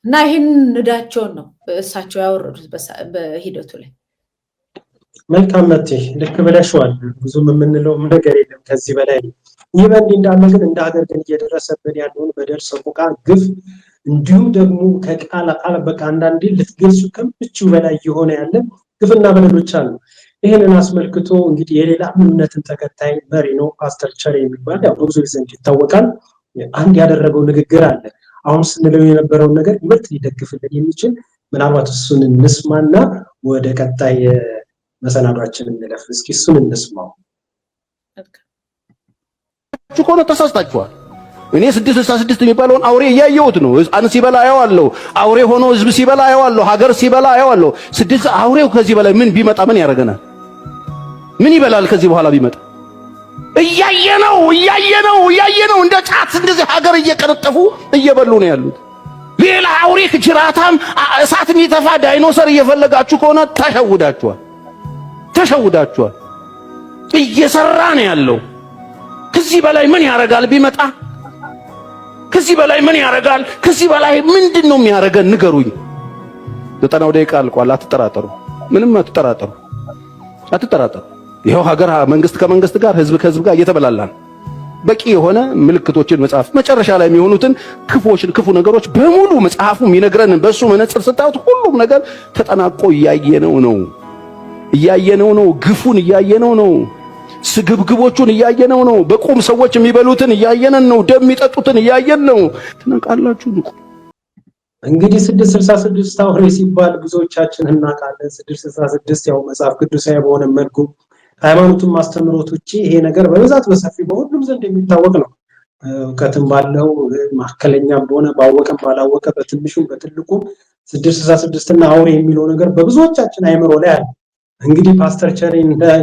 እና ይህን ዕዳቸውን ነው እሳቸው ያወረዱት በሂደቱ ላይ። መልካም መቴ፣ ልክ ብለሽዋል። ብዙም የምንለውም ነገር የለም ከዚህ በላይ። ይህ በእንዲህ እንዳለ ግን እንደ ሀገር ግን እየደረሰብን ያለውን በደል፣ ሰቆቃ፣ ግፍ እንዲሁም ደግሞ ከቃል በቃ አንዳንዴ ልትገልጹ ከምትችው በላይ እየሆነ ያለ ግፍና በደሎች አሉ። ይህንን አስመልክቶ እንግዲህ የሌላ እምነትን ተከታይ መሪ ነው ፓስተር ቸሬ የሚባል ያው በብዙ ዘንድ ይታወቃል። አንድ ያደረገው ንግግር አለ። አሁን ስንለው የነበረውን ነገር ይበልጥ ሊደግፍልን የሚችል ምናልባት እሱን እንስማና ወደ ቀጣይ መሰናዷችን እንለፍ። እስኪ እሱን እንስማው። ከሆነ ተሳስታችኋል። እኔ 666 የሚባለውን አውሬ እያየሁት ነው። ሕፃን ሲበላ አየዋለሁ። አውሬ ሆኖ ህዝብ ሲበላ አየዋለሁ። ሀገር ሲበላ አየዋለሁ። አውሬው ከዚህ በላይ ምን ቢመጣ ምን ያደርገናል? ምን ይበላል ከዚህ በኋላ ቢመጣ? እያየነው እንደ ጫት እንደዚህ ሀገር እየቀነጠፉ እየበሉ ነው ያሉት። ሌላ አውሬ ጅራታም እሳት የሚተፋ ዳይኖሰር እየፈለጋችሁ ከሆነ ተሸውዳችኋል። እየሰራ ነው ያለው። ከዚህ በላይ ምን ያረጋል ቢመጣ? ከዚህ በላይ ምን ያረጋል? ከዚህ በላይ ምንድነው የሚያረገን? ንገሩኝ። 90 ደቂቃ አልቋል። አትጠራጠሩ፣ ምንም አትጠራጠሩ። ይሄው ሀገር መንግስት ከመንግስት ጋር ህዝብ ከህዝብ ጋር እየተበላላን በቂ የሆነ ምልክቶችን መጽሐፍ መጨረሻ ላይ የሚሆኑትን ክፉ ነገሮች በሙሉ መጽሐፉ የሚነግረን በሱ መነጽር ስታዩት ሁሉም ነገር ተጠናቆ እያየነው ነው። ግፉን እያየነው ነው። ስግብግቦቹን እያየነው ነው። በቁም ሰዎች የሚበሉትን እያየነን ነው። ደም የሚጠጡትን እያየን ነው። ትነቃላችሁ። ንቁ። እንግዲህ 666 አውሬ ሲባል ብዙዎቻችን እናውቃለን። 666 ያው መጽሐፍ ቅዱሳዊ በሆነ መልኩ ሃይማኖቱን ማስተምሮት ውጪ ይሄ ነገር በብዛት በሰፊ በሁሉም ዘንድ የሚታወቅ ነው። እውቀትም ባለው ማከለኛም በሆነ ባወቀም ባላወቀ በትንሹም በትልቁም 666 እና አውሬ የሚለው ነገር በብዙዎቻችን አይምሮ ላይ አለ። እንግዲህ ፓስተር ቸሬ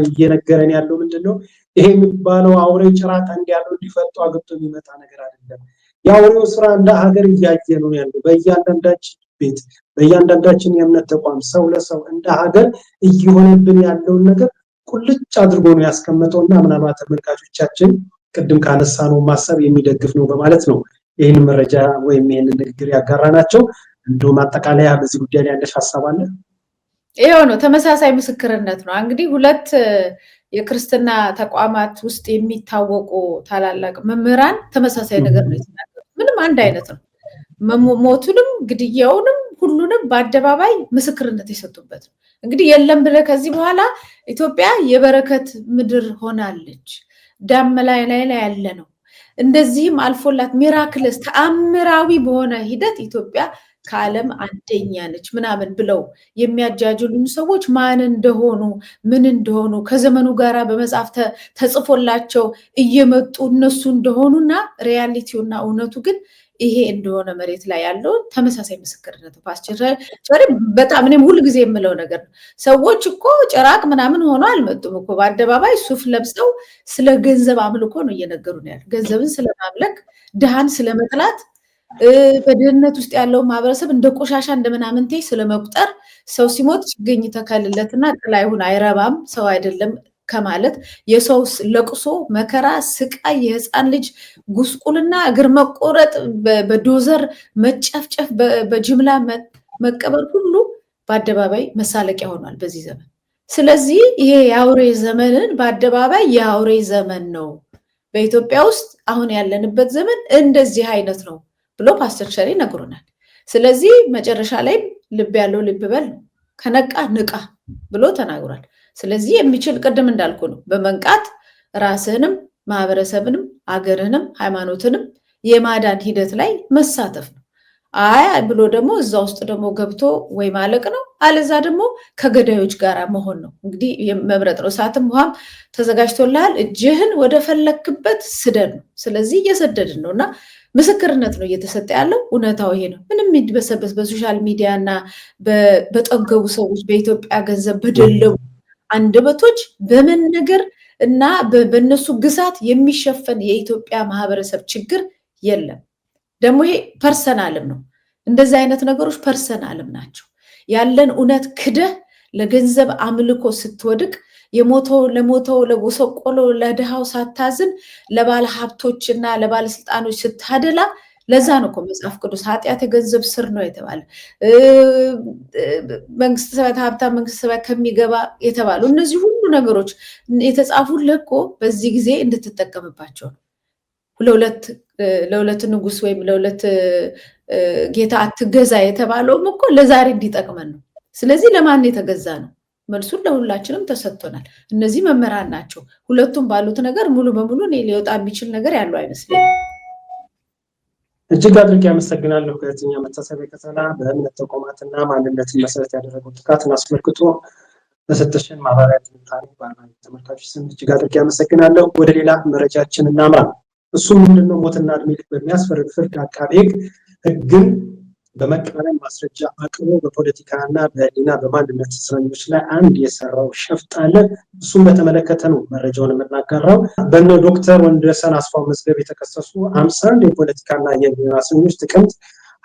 እየነገረን ያለው ምንድነው? ይሄ የሚባለው አውሬ ጭራታ እንዲያለው እንዲፈጡ አግብቶ የሚመጣ ነገር አይደለም። የአውሬው ስራ እንደ ሀገር እያየ ነው ያለው። በእያንዳንዳችን ቤት፣ በእያንዳንዳችን የእምነት ተቋም፣ ሰው ለሰው እንደ ሀገር እየሆነብን ያለውን ነገር ቁልጭ አድርጎ ነው ያስቀመጠውና ምናልባት ተመልካቾቻችን ቅድም ካነሳነው ማሰብ የሚደግፍ ነው በማለት ነው ይህንን መረጃ ወይም ይህንን ንግግር ያጋራናቸው። እንደው ማጠቃለያ በዚህ ጉዳይ ላይ ያለሽ ሀሳብ አለ? ይሄው ነው፣ ተመሳሳይ ምስክርነት ነው። እንግዲህ ሁለት የክርስትና ተቋማት ውስጥ የሚታወቁ ታላላቅ መምህራን ተመሳሳይ ነገር ነው የተናገሩት። ምንም አንድ አይነት ነው። ሞቱንም ግድያውንም ሁሉንም በአደባባይ ምስክርነት የሰጡበት ነው። እንግዲህ የለም ብለህ ከዚህ በኋላ ኢትዮጵያ የበረከት ምድር ሆናለች። ዳመና ላይ ያለ ነው። እንደዚህም አልፎላት ሚራክልስ ተአምራዊ በሆነ ሂደት ኢትዮጵያ ከዓለም አንደኛ ነች ምናምን ብለው የሚያጃጅሉን ሰዎች ማን እንደሆኑ ምን እንደሆኑ ከዘመኑ ጋራ በመጽሐፍ ተጽፎላቸው እየመጡ እነሱ እንደሆኑና ሪያሊቲውና እውነቱ ግን ይሄ እንደሆነ መሬት ላይ ያለው ተመሳሳይ ምስክርነት ፓስተር ቸሪ በጣም እኔም ሁሉ ጊዜ የምለው ነገር ነው። ሰዎች እኮ ጭራቅ ምናምን ሆኖ አልመጡም እኮ በአደባባይ ሱፍ ለብሰው ስለ ገንዘብ አምልኮ ነው እየነገሩ ነው ያለው። ገንዘብን ስለማምለክ፣ ድሃን ስለመጥላት፣ በድህነት ውስጥ ያለው ማህበረሰብ እንደ ቆሻሻ እንደምናምንቴ ስለመቁጠር፣ ሰው ሲሞት ችግኝ ተከልለትና ጥላ ይሁን አይረባም ሰው አይደለም ከማለት የሰው ለቅሶ መከራ ስቃይ የህፃን ልጅ ጉስቁልና እግር መቆረጥ በዶዘር መጨፍጨፍ በጅምላ መቀበር ሁሉ በአደባባይ መሳለቂያ ሆኗል በዚህ ዘመን። ስለዚህ ይሄ የአውሬ ዘመንን በአደባባይ የአውሬ ዘመን ነው በኢትዮጵያ ውስጥ አሁን ያለንበት ዘመን እንደዚህ አይነት ነው ብሎ ፓስተር ቸሪ ነግሮናል። ስለዚህ መጨረሻ ላይ ልብ ያለው ልብ በል ከነቃ ንቃ ብሎ ተናግሯል። ስለዚህ የሚችል ቅድም እንዳልኩ ነው በመንቃት ራስህንም ማህበረሰብንም አገርህንም ሃይማኖትንም የማዳን ሂደት ላይ መሳተፍ ነው። አይ ብሎ ደግሞ እዛ ውስጥ ደግሞ ገብቶ ወይ ማለቅ ነው አለዛ ደግሞ ከገዳዮች ጋር መሆን ነው። እንግዲህ መምረጥ ነው። እሳትም ውሃም ተዘጋጅቶልሃል፣ እጅህን ወደ ፈለክበት ስደድ ነው። ስለዚህ እየሰደድን ነውና ምስክርነት ነው እየተሰጠ ያለው። እውነታው ይሄ ነው። ምንም የሚድበሰበስ በሶሻል ሚዲያ እና በጠገቡ ሰዎች በኢትዮጵያ ገንዘብ በደለቡ አንደበቶች በመነገር እና በእነሱ ግሳት የሚሸፈን የኢትዮጵያ ማህበረሰብ ችግር የለም። ደግሞ ይሄ ፐርሰናልም ነው። እንደዚህ አይነት ነገሮች ፐርሰናልም ናቸው። ያለን እውነት ክደህ ለገንዘብ አምልኮ ስትወድቅ የሞተው ለሞተው ለጎሰቆሎ ለድሃው ሳታዝን ለባለ ሀብቶችና ለባለስልጣኖች ስታደላ ለዛ ነው እኮ መጽሐፍ ቅዱስ ኃጢአት የገንዘብ ስር ነው የተባለ። መንግስተ ሰማያት ሀብታም መንግስተ ሰማያት ከሚገባ የተባሉ እነዚህ ሁሉ ነገሮች የተጻፉልህ እኮ በዚህ ጊዜ እንድትጠቀምባቸው ነው። ለሁለት ንጉስ ወይም ለሁለት ጌታ አትገዛ የተባለውም እኮ ለዛሬ እንዲጠቅመን ነው። ስለዚህ ለማን የተገዛ ነው? መልሱን ለሁላችንም ተሰጥቶናል። እነዚህ መመራን ናቸው። ሁለቱም ባሉት ነገር ሙሉ በሙሉ እኔ ሊወጣ የሚችል ነገር ያለው አይመስለኝም። እጅግ አድርጌ አመሰግናለሁ። ከዚህኛ መታሰቢያ ቀጠና በእምነት ተቋማትና ማንነትን መሰረት ያደረገው ጥቃትን አስመልክቶ በሰጠሽን ማብራሪያ ትንታኔ በአድማጭ ተመልካቾች ስም እጅግ አድርጌ አመሰግናለሁ። ወደ ሌላ መረጃችን እናምራ። እሱ ምንድነው? ሞትና ዕድሜ ልክ በሚያስፈርድ ፍርድ አቃቤ ሕግን በመቃረን ማስረጃ አቅርቦ በፖለቲካና በህሊና በማንነት እስረኞች ላይ አንድ የሰራው ሸፍጥ አለ። እሱም በተመለከተ ነው መረጃውን የምናጋራው። በእነ ዶክተር ወንደሰን አስፋው መዝገብ የተከሰሱ 51 የፖለቲካና የህሊና እስረኞች ጥቅምት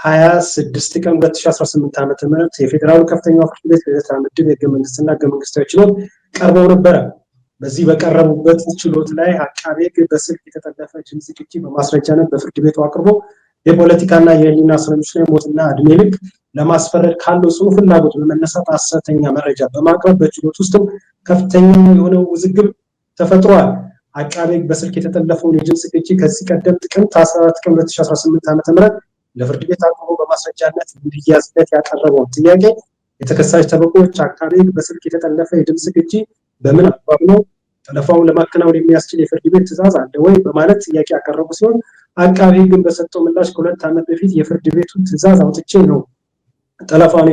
26 ቀን 2018 ዓ.ም የፌዴራሉ ከፍተኛው ፍርድ ቤት ልደታ ምድብ የህገ መንግስትና ህገ መንግስታዊ ችሎት ቀርበው ነበረ። በዚህ በቀረቡበት ችሎት ላይ አቃቤ ሕግ በስልክ የተጠለፈ ድምፅ ቅጂ በማስረጃነት በፍርድ ቤቱ አቅርቦ የፖለቲካና የህሊና እስረኞች ላይ ሞትና ዕድሜ ልክ ለማስፈረድ ካለው ጽኑ ፍላጎት በመነሳት ሐሰተኛ መረጃ በማቅረብ በችሎት ውስጥም ከፍተኛ የሆነ ውዝግብ ተፈጥሯል። አቃቤ ሕግ በስልክ የተጠለፈውን የድምፅ ቅጂ ከዚህ ቀደም ጥቅምት 14 ቀን 2018 ዓ.ም ለፍርድ ቤት አቅርቦ በማስረጃነት እንዲያዝለት ያቀረበውን ጥያቄ የተከሳሽ ጠበቆች አቃቤ ሕግ በስልክ የተጠለፈ የድምፅ ቅጂ በምን አግባብ ነው ጠለፋውን ለማከናወን የሚያስችል የፍርድ ቤት ትዕዛዝ አለ ወይ በማለት ጥያቄ ያቀረቡ ሲሆን አቃቤ ሕግ በሰጠው ምላሽ ከሁለት ዓመት በፊት የፍርድ ቤቱን ትዕዛዝ አውጥቼ ነው ጠለፋውን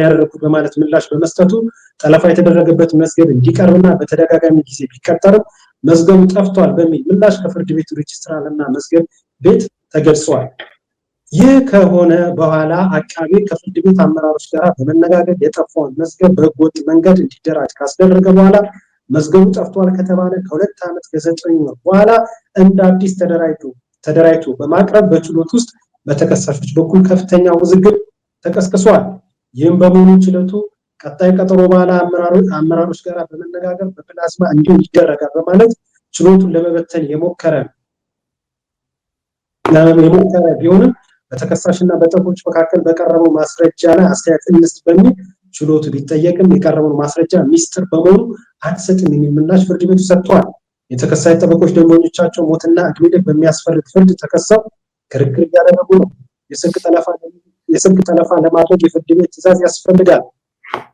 ያደረኩት በማለት ምላሽ በመስጠቱ ጠለፋ የተደረገበት መዝገብ እንዲቀርብና በተደጋጋሚ ጊዜ ቢቀጠርም መዝገቡ ጠፍቷል በሚል ምላሽ ከፍርድ ቤቱ ሬጅስትራርና መዝገብ ቤት ተገልጿል። ይህ ከሆነ በኋላ አቃቤ ከፍርድ ቤት አመራሮች ጋር በመነጋገር የጠፋውን መዝገብ በህገወጥ መንገድ እንዲደራጅ ካስደረገ በኋላ መዝገቡ ጠፍቷል ከተባለ ከሁለት ዓመት ከ9 ወር በኋላ እንደ አዲስ ተደራጅቶ በማቅረብ በችሎት ውስጥ በተከሳሾች በኩል ከፍተኛ ውዝግብ ተቀስቅሷል። ይህም በመሆኑ ችሎቱ ቀጣይ ቀጠሮ በኋላ አመራሮች ጋር በመነጋገር በፕላዝማ እንዲሆን ይደረጋል በማለት ችሎቱን ለመበተን የሞከረ ቢሆንም በተከሳሽና በጠበቆች መካከል በቀረበው ማስረጃ ላይ አስተያየት እንስጥ በሚል ችሎቱ ቢጠየቅም የቀረበው ማስረጃ ሚስጥር በመሆኑ አንሰጥም የሚል ምላሽ ፍርድ ቤቱ ሰጥቷል። የተከሳሽ ጠበቆች ደንበኞቻቸው ሞትና ዕድሜ ልክ በሚያስፈርድ ፍርድ ተከሰው ክርክር እያደረጉ ነው። የስልክ ጠለፋ ለማድረግ የፍርድ ቤት ትዕዛዝ ያስፈልጋል።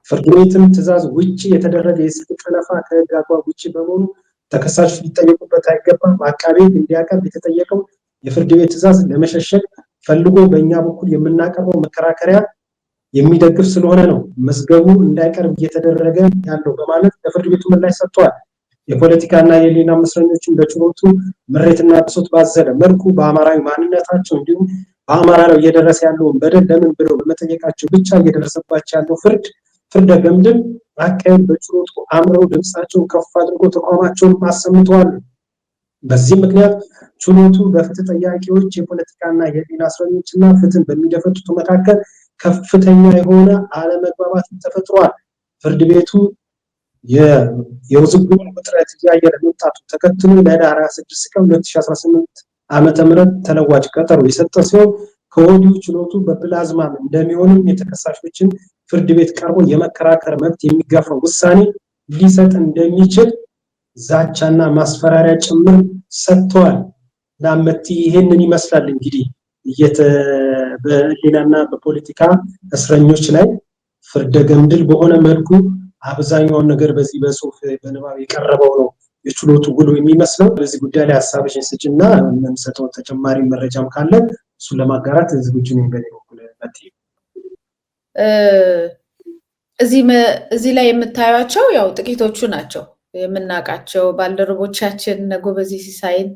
ፍርድ ቤትም ትዕዛዝ ውጪ የተደረገ የስልክ ጠለፋ ከህግ አግባብ ውጪ በመሆኑ ተከሳሾች ሊጠየቁበት አይገባም። አቃቤ ሕግ እንዲያቀርብ የተጠየቀው የፍርድ ቤት ትዕዛዝ ለመሸሸግ ፈልጎ በእኛ በኩል የምናቀርበው መከራከሪያ የሚደግፍ ስለሆነ ነው መዝገቡ እንዳይቀርብ እየተደረገ ያለው በማለት ለፍርድ ቤቱ ምላሽ ሰጥቷል። የፖለቲካና የህሊና እስረኞችን በችሎቱ ምሬትና ብሶት ባዘለ መልኩ በአማራዊ ማንነታቸው እንዲሁም በአማራ ላይ እየደረሰ ያለውን በደል ለምን ብለው በመጠየቃቸው ብቻ እየደረሰባቸው ያለው ፍርደ ገምድል አካሄድ በችሎቱ አምረው ድምፃቸውን ከፍ አድርጎ ተቋማቸውን አሰምተዋል። በዚህ ምክንያት ችሎቱ በፍትህ ጠያቂዎች የፖለቲካና የህሊና እስረኞችና ፍትህን በሚደፈጥጡ መካከል ከፍተኛ የሆነ አለመግባባት ተፈጥሯል። ፍርድ ቤቱ የውዝግቡን ውጥረት እያየለ መምጣቱ ተከትሎ ለህዳር 26 ቀን 2018 ዓመተ ምህረት ተለዋጭ ቀጠሮ የሰጠ ሲሆን ከወዲሁ ችሎቱ በፕላዝማ እንደሚሆንም የተከሳሾችን ፍርድ ቤት ቀርቦ የመከራከር መብት የሚጋፋው ውሳኔ ሊሰጥ እንደሚችል ዛቻና ማስፈራሪያ ጭምር ሰጥተዋል። ናመቲ ይሄንን ይመስላል እንግዲህ በህሊናና በፖለቲካ እስረኞች ላይ ፍርደ ገምድል በሆነ መልኩ አብዛኛውን ነገር በዚህ በጽሁፍ በንባብ የቀረበው ነው የችሎቱ ውሎ የሚመስለው። በዚህ ጉዳይ ላይ ሀሳብሽን ስጭና የምንሰጠው ተጨማሪ መረጃም ካለ እሱን ለማጋራት ዝግጁ ነኝ። በኔ በኩል እዚህ ላይ የምታዩቸው ያው ጥቂቶቹ ናቸው የምናውቃቸው ባልደረቦቻችን ጎበዜ ሲሳይን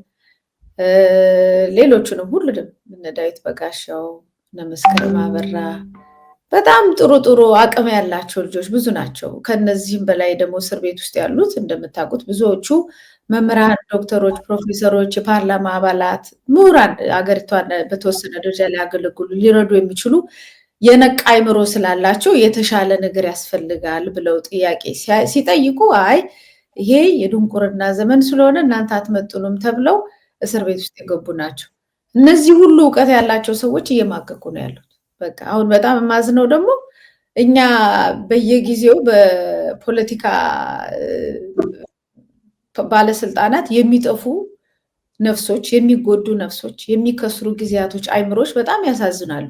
ሌሎቹንም ሁሉንም እነ ዳዊት በጋሻው እነ መስከረም አበራ በጣም ጥሩ አቅም ያላቸው ልጆች ብዙ ናቸው። ከነዚህም በላይ ደግሞ እስር ቤት ውስጥ ያሉት እንደምታውቁት ብዙዎቹ መምህራን፣ ዶክተሮች፣ ፕሮፌሰሮች፣ የፓርላማ አባላት፣ ምሁራን አገሪቷን በተወሰነ ደረጃ ሊያገለግሉ ሊረዱ የሚችሉ የነቃ አእምሮ ስላላቸው የተሻለ ነገር ያስፈልጋል ብለው ጥያቄ ሲጠይቁ አይ ይሄ የድንቁርና ዘመን ስለሆነ እናንተ አትመጡንም ተብለው እስር ቤት ውስጥ የገቡ ናቸው። እነዚህ ሁሉ እውቀት ያላቸው ሰዎች እየማቀቁ ነው ያሉት። በቃ አሁን በጣም የማዝነው ደግሞ እኛ በየጊዜው በፖለቲካ ባለስልጣናት የሚጠፉ ነፍሶች፣ የሚጎዱ ነፍሶች፣ የሚከስሩ ጊዜያቶች፣ አይምሮች በጣም ያሳዝናሉ።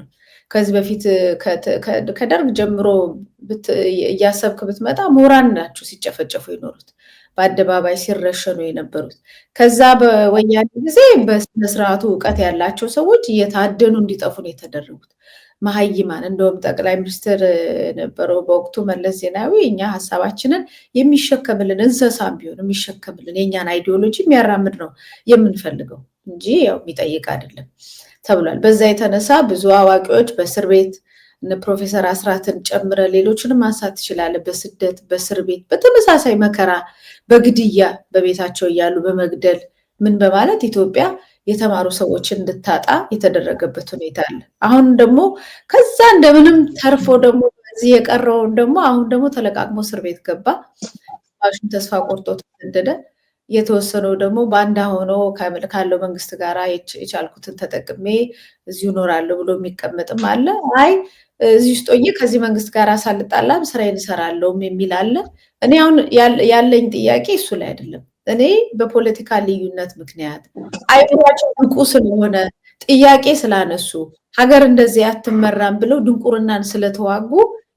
ከዚህ በፊት ከደርግ ጀምሮ እያሰብክ ብትመጣ ምሁራን ናቸው ሲጨፈጨፉ የኖሩት፣ በአደባባይ ሲረሸኑ የነበሩት። ከዛ በወያኔ ጊዜ በስነስርዓቱ እውቀት ያላቸው ሰዎች እየታደኑ እንዲጠፉ ነው የተደረጉት። መሀይማን እንደውም ጠቅላይ ሚኒስትር ነበረው በወቅቱ መለስ ዜናዊ እኛ ሀሳባችንን የሚሸከምልን እንስሳም ቢሆን የሚሸከምልን የእኛን አይዲዮሎጂ የሚያራምድ ነው የምንፈልገው እንጂ ያው የሚጠይቅ አይደለም ተብሏል። በዛ የተነሳ ብዙ አዋቂዎች በእስር ቤት እነ ፕሮፌሰር አስራትን ጨምረ ሌሎችንም ማንሳት ትችላለህ። በስደት በእስር ቤት በተመሳሳይ መከራ በግድያ በቤታቸው እያሉ በመግደል ምን በማለት ኢትዮጵያ የተማሩ ሰዎችን እንድታጣ የተደረገበት ሁኔታ አለ። አሁን ደግሞ ከዛ እንደምንም ተርፎ ደግሞ እዚህ የቀረውን ደግሞ አሁን ደግሞ ተለቃቅሞ እስር ቤት ገባ። ባሹን ተስፋ ቆርጦ ተሰደደ። የተወሰነው ደግሞ ባንዳ ሆኖ ካለው መንግስት ጋር የቻልኩትን ተጠቅሜ እዚሁ እኖራለሁ ብሎ የሚቀመጥም አለ። አይ እዚህ ውስጥ ሆኜ ከዚህ መንግስት ጋር ሳልጣላም ስራዬን እሰራለሁም የሚል አለ። እኔ አሁን ያለኝ ጥያቄ እሱ ላይ አይደለም። እኔ በፖለቲካ ልዩነት ምክንያት አይምሯቸው ብቁ ስለሆነ ጥያቄ ስላነሱ ሀገር እንደዚህ አትመራም ብለው ድንቁርናን ስለተዋጉ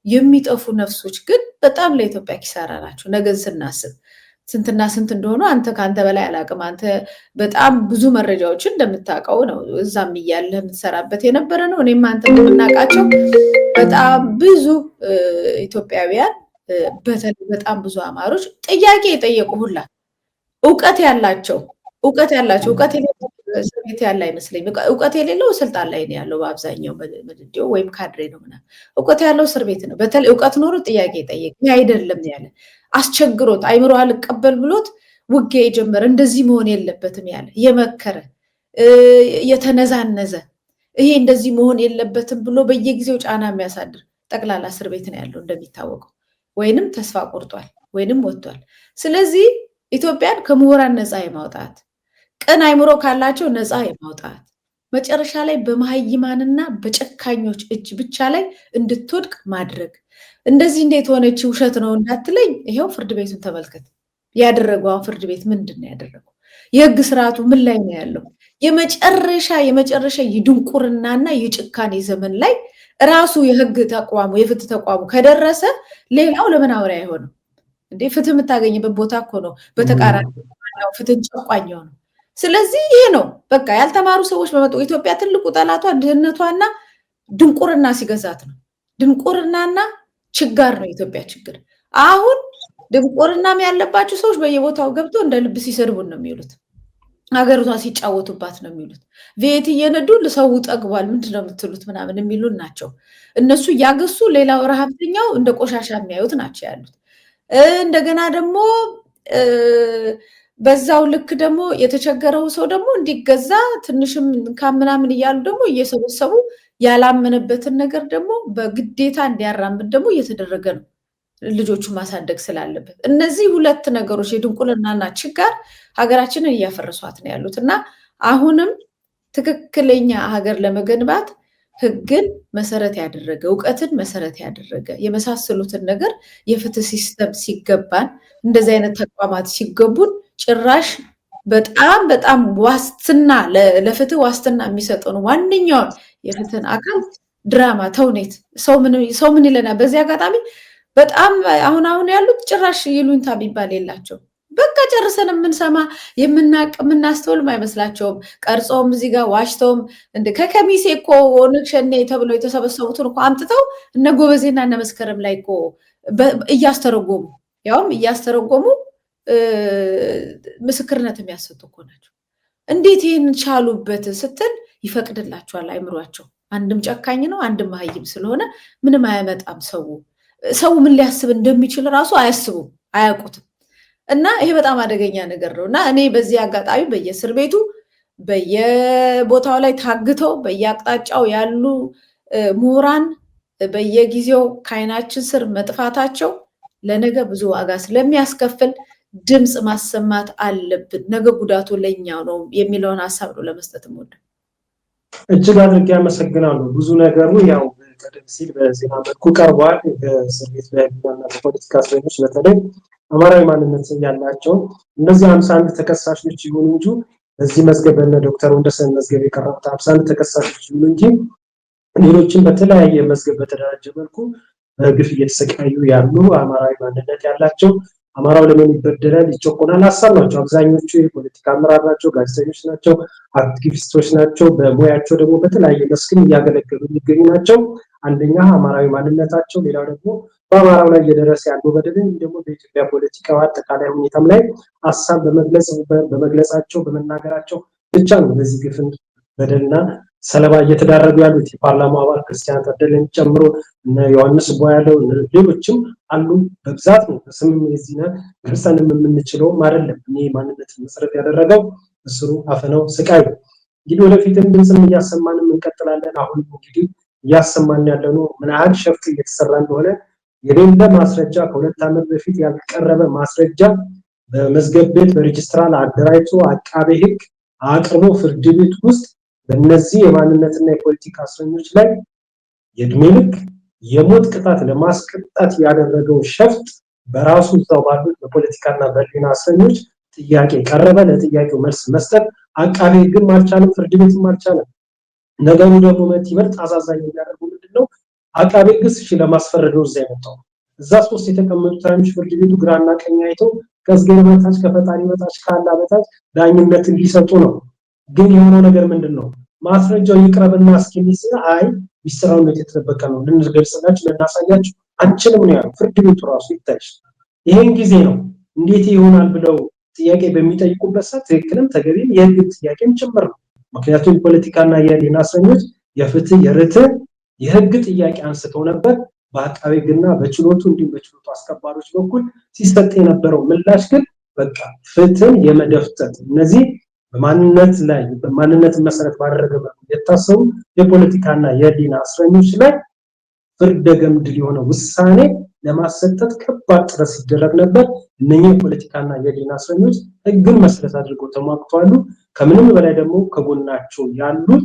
የሚጠፉ ነፍሶች ግን በጣም ለኢትዮጵያ ኪሳራ ናቸው። ነገን ስናስብ ስንትና ስንት እንደሆኑ አንተ ከአንተ በላይ አላቅም። አንተ በጣም ብዙ መረጃዎችን እንደምታውቀው ነው። እዛም እያለ የምትሰራበት የነበረ ነው። እኔም አንተ እንደምናውቃቸው በጣም ብዙ ኢትዮጵያውያን በተለይ በጣም ብዙ አማሮች ጥያቄ የጠየቁ ሁላ እውቀት ያላቸው እውቀት የሌለው እስር ቤት ያለ አይመስለኝም። እውቀት የሌለው ስልጣን ላይ ነው ያለው በአብዛኛው በድዴው ወይም ካድሬ ነው ምናምን። እውቀት ያለው እስር ቤት ነው። በተለይ እውቀት ኖሮ ጥያቄ ጠየቅ አይደለም ያለ አስቸግሮት አይምሮ አልቀበል ብሎት ውጊያ የጀመረ እንደዚህ መሆን የለበትም ያለ የመከረ የተነዛነዘ ይሄ እንደዚህ መሆን የለበትም ብሎ በየጊዜው ጫና የሚያሳድር ጠቅላላ እስር ቤት ነው ያለው እንደሚታወቀው። ወይንም ተስፋ ቆርጧል ወይንም ወጥቷል። ስለዚህ ኢትዮጵያን ከምሁራን ነፃ የማውጣት ቅን አይምሮ ካላቸው ነፃ የማውጣት መጨረሻ ላይ በመሀይማንና በጨካኞች እጅ ብቻ ላይ እንድትወድቅ ማድረግ። እንደዚህ እንዴት ሆነች ውሸት ነው እንዳትለኝ፣ ይሄው ፍርድ ቤቱን ተመልከት። ያደረገው ፍርድ ቤት ምንድን ነው ያደረገው? የህግ ስርዓቱ ምን ላይ ነው ያለው? የመጨረሻ የድንቁርናና የጭካኔ ዘመን ላይ ራሱ የህግ ተቋሙ የፍትህ ተቋሙ ከደረሰ ሌላው ለምን አውራ አይሆንም እንዴ? ፍትህ የምታገኝበት ቦታ እኮ ነው። በተቃራኒ ፍትህን ጨቋኛው ነው። ስለዚህ ይሄ ነው በቃ ያልተማሩ ሰዎች በመጡ ኢትዮጵያ ትልቁ ጠላቷ ድህነቷና ድንቁርና ሲገዛት ነው። ድንቁርናና ችጋር ነው ኢትዮጵያ ችግር። አሁን ድንቁርናም ያለባቸው ሰዎች በየቦታው ገብቶ እንደ ልብ ሲሰድቡን ነው የሚሉት። ሀገሪቷ ሲጫወቱባት ነው የሚሉት። ቬት እየነዱ ለሰው ጠግቧል ምንድነው የምትሉት ምናምን የሚሉን ናቸው። እነሱ ያገሱ ሌላው ረሃብተኛው እንደ ቆሻሻ የሚያዩት ናቸው ያሉት። እንደገና ደግሞ በዛው ልክ ደግሞ የተቸገረው ሰው ደግሞ እንዲገዛ ትንሽም ካምናምን እያሉ ደግሞ እየሰበሰቡ ያላመነበትን ነገር ደግሞ በግዴታ እንዲያራምድ ደግሞ እየተደረገ ነው ልጆቹ ማሳደግ ስላለበት። እነዚህ ሁለት ነገሮች የድንቁርናና ችጋር ሀገራችንን እያፈረሷት ነው ያሉት እና አሁንም ትክክለኛ ሀገር ለመገንባት ህግን መሰረት ያደረገ እውቀትን መሰረት ያደረገ የመሳሰሉትን ነገር የፍትህ ሲስተም ሲገባን እንደዚህ አይነት ተቋማት ሲገቡን ጭራሽ በጣም ዋስትና ለፍትህ ዋስትና የሚሰጠው ዋነኛውን የፍትህን አካል ድራማ ተውኔት ሰው ምን ይለናል በዚህ አጋጣሚ በጣም አሁን ያሉት ጭራሽ ይሉንታ ቢባል የላቸው በቃ ጨርሰን የምንሰማ የምናስተውልም አይመስላቸውም። ቀርጾም እዚህ ጋር ዋሽተውም እንደ ከከሚሴ እኮ ኦነግ ሸኔ ተብሎ የተሰበሰቡትን እኮ አምጥተው እነ ጎበዜና እነ መስከረም ላይ እኮ እያስተረጎሙ ምስክርነት የሚያሰጡ እኮ ናቸው። እንዴት ይህን ቻሉበት ስትል ይፈቅድላቸዋል አይምሯቸው። አንድም ጨካኝ ነው፣ አንድም መሀይም ስለሆነ ምንም አያመጣም። ሰው ምን ሊያስብ እንደሚችል ራሱ አያስቡም፣ አያውቁትም። እና ይሄ በጣም አደገኛ ነገር ነው። እና እኔ በዚህ አጋጣሚ በየእስር ቤቱ በየቦታው ላይ ታግተው በየአቅጣጫው ያሉ ምሁራን በየጊዜው ከዓይናችን ስር መጥፋታቸው ለነገ ብዙ ዋጋ ስለሚያስከፍል ድምፅ ማሰማት አለብን። ነገ ጉዳቱ ለኛው ነው የሚለውን ሀሳብ ነው ለመስጠት ወደ እጅግ አድርጌ አመሰግናለሁ። ብዙ ነገሩ ያው ቀደም ሲል በዜና መልኩ ቀርቧል። በእስር ቤት በህግና በፖለቲካ እስረኞች በተለይ አማራዊ ማንነት ያላቸው እነዚህ 51 ተከሳሾች ይሁኑ እንጂ በዚህ መዝገብ በእነ ዶክተር ወንደሰን መዝገብ የቀረቡት 51 ተከሳሾች ይሁኑ እንጂ ሌሎችም በተለያየ መዝገብ በተደራጀ መልኩ በግፍ እየተሰቃዩ ያሉ አማራዊ ማንነት ያላቸው አማራው ለምን ይበደላል ይጨቆናል ሀሳብ ናቸው። አብዛኞቹ የፖለቲካ አመራር ናቸው፣ ጋዜጠኞች ናቸው፣ አክቲቪስቶች ናቸው። በሙያቸው ደግሞ በተለያየ መስክም እያገለገሉ የሚገኙ ናቸው። አንደኛ አማራዊ ማንነታቸው፣ ሌላው ደግሞ በአማራው ላይ እየደረሰ ያለው በደልን ደግሞ በኢትዮጵያ ፖለቲካ አጠቃላይ ሁኔታም ላይ ሀሳብ በመግለጻቸው በመናገራቸው ብቻ ነው በዚህ ግፍን በደልና ሰለባ እየተዳረጉ ያሉት። የፓርላማ አባል ክርስቲያን ታደለን ጨምሮ እነ ዮሐንስ ቦያለው ሌሎችም አሉ። በብዛት ነው ስምም የዚህና ክርስቲያንም የምንችለው አይደለም። እኔ ማንነት መሰረት ያደረገው እስሩ አፈነው ስቃይ እንግዲህ ወደፊትም ድምፅም እያሰማንም እንቀጥላለን። አሁን እንግዲህ እያሰማን ያለነው ምን ያህል ሸፍጥ እየተሰራ እንደሆነ የሌለ ማስረጃ ከሁለት ዓመት በፊት ያልቀረበ ማስረጃ በመዝገብ ቤት በሬጅስትራል አደራጅቶ አቃቤ ሕግ አቅርቦ ፍርድ ቤት ውስጥ በእነዚህ የማንነትና የፖለቲካ እስረኞች ላይ የእድሜ ልክ የሞት ቅጣት ለማስቀጣት ያደረገው ሸፍጥ በራሱ እዛው ባሉት በፖለቲካና በህሊና እስረኞች ጥያቄ ቀረበ። ለጥያቄው መልስ መስጠት አቃቤ ሕግም አልቻለም፣ ፍርድ ቤትም አልቻለም። ነገሩ ደግሞ ይበልጥ አሳዛኝ የሚያደርገው ምንድነው? አቃቤ ሕግ ለማስፈረድ ነው እዛ የመጣው። እዛ ሶስት የተቀመጡ ታሪዎች ፍርድ ቤቱ ግራና ቀኝ አይተው ከዝገበ በታች ከፈጣሪ በታች ካላ በታች ዳኝነት እንዲሰጡ ነው። ግን የሆነው ነገር ምንድነው? ማስረጃው ይቅረብና እስኪሚስ አይ ሚስጥራዊነት የተጠበቀ ነው ልንገልጽላችሁ ልናሳያችሁ አንችልም ነው ያለው ፍርድ ቤቱ ራሱ ይታይሽ። ይሄን ጊዜ ነው እንዴት ይሆናል ብለው ጥያቄ በሚጠይቁበት ሰዓት ትክክልም ተገቢም የህግ ጥያቄም ጭምር ነው። ምክንያቱም ፖለቲካና የህሊና እስረኞች የፍትህ የርትዕ የህግ ጥያቄ አንስተው ነበር። በአቃቤ ሕግና በችሎቱ እንዲሁም በችሎቱ አስከባሪዎች በኩል ሲሰጥ የነበረው ምላሽ ግን በቃ ፍትህን የመደፍጠት እነዚህ በማንነት ላይ በማንነት መሰረት ባደረገ መልኩ የታሰሩ የፖለቲካና የህሊና እስረኞች ላይ ፍርደ ገምድል የሆነ ውሳኔ ለማሰጠት ከባድ ጥረት ሲደረግ ነበር። እነኚህ የፖለቲካና የህሊና እስረኞች ህግን መሰረት አድርገው ተሟግተዋል። ከምንም በላይ ደግሞ ከጎናቸው ያሉት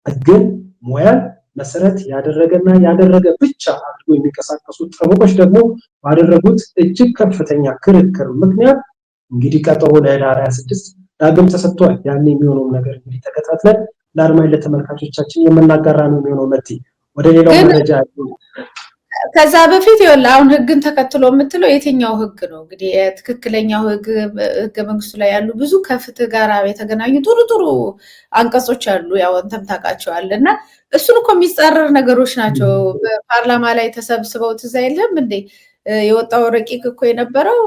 ህግን ሙያን መሰረት ያደረገና ያደረገ ብቻ አድርጎ የሚንቀሳቀሱ ጠበቆች ደግሞ ባደረጉት እጅግ ከፍተኛ ክርክር ምክንያት እንግዲህ ቀጠሮ ለህዳር 26 ዳግም ተሰጥቷል። ያን የሚሆነው ነገር እንግዲህ ተከታትለን ለአድማጭ ለተመልካቾቻችን የምናጋራ ነው የሚሆነው። መቲ ወደ ሌላው መረጃ ከዛ በፊት ይኸውልህ አሁን ህግን ተከትሎ የምትለው የትኛው ህግ ነው? እንግዲህ ትክክለኛው ህገ መንግስቱ ላይ ያሉ ብዙ ከፍትህ ጋር የተገናኙ ጥሩ አንቀጾች አሉ። ያው አንተም ታውቃቸዋለህ። እና እሱን እኮ የሚጻረር ነገሮች ናቸው። በፓርላማ ላይ ተሰብስበው ትዝ አይልህም እንዴ? የወጣው ረቂቅ እኮ የነበረው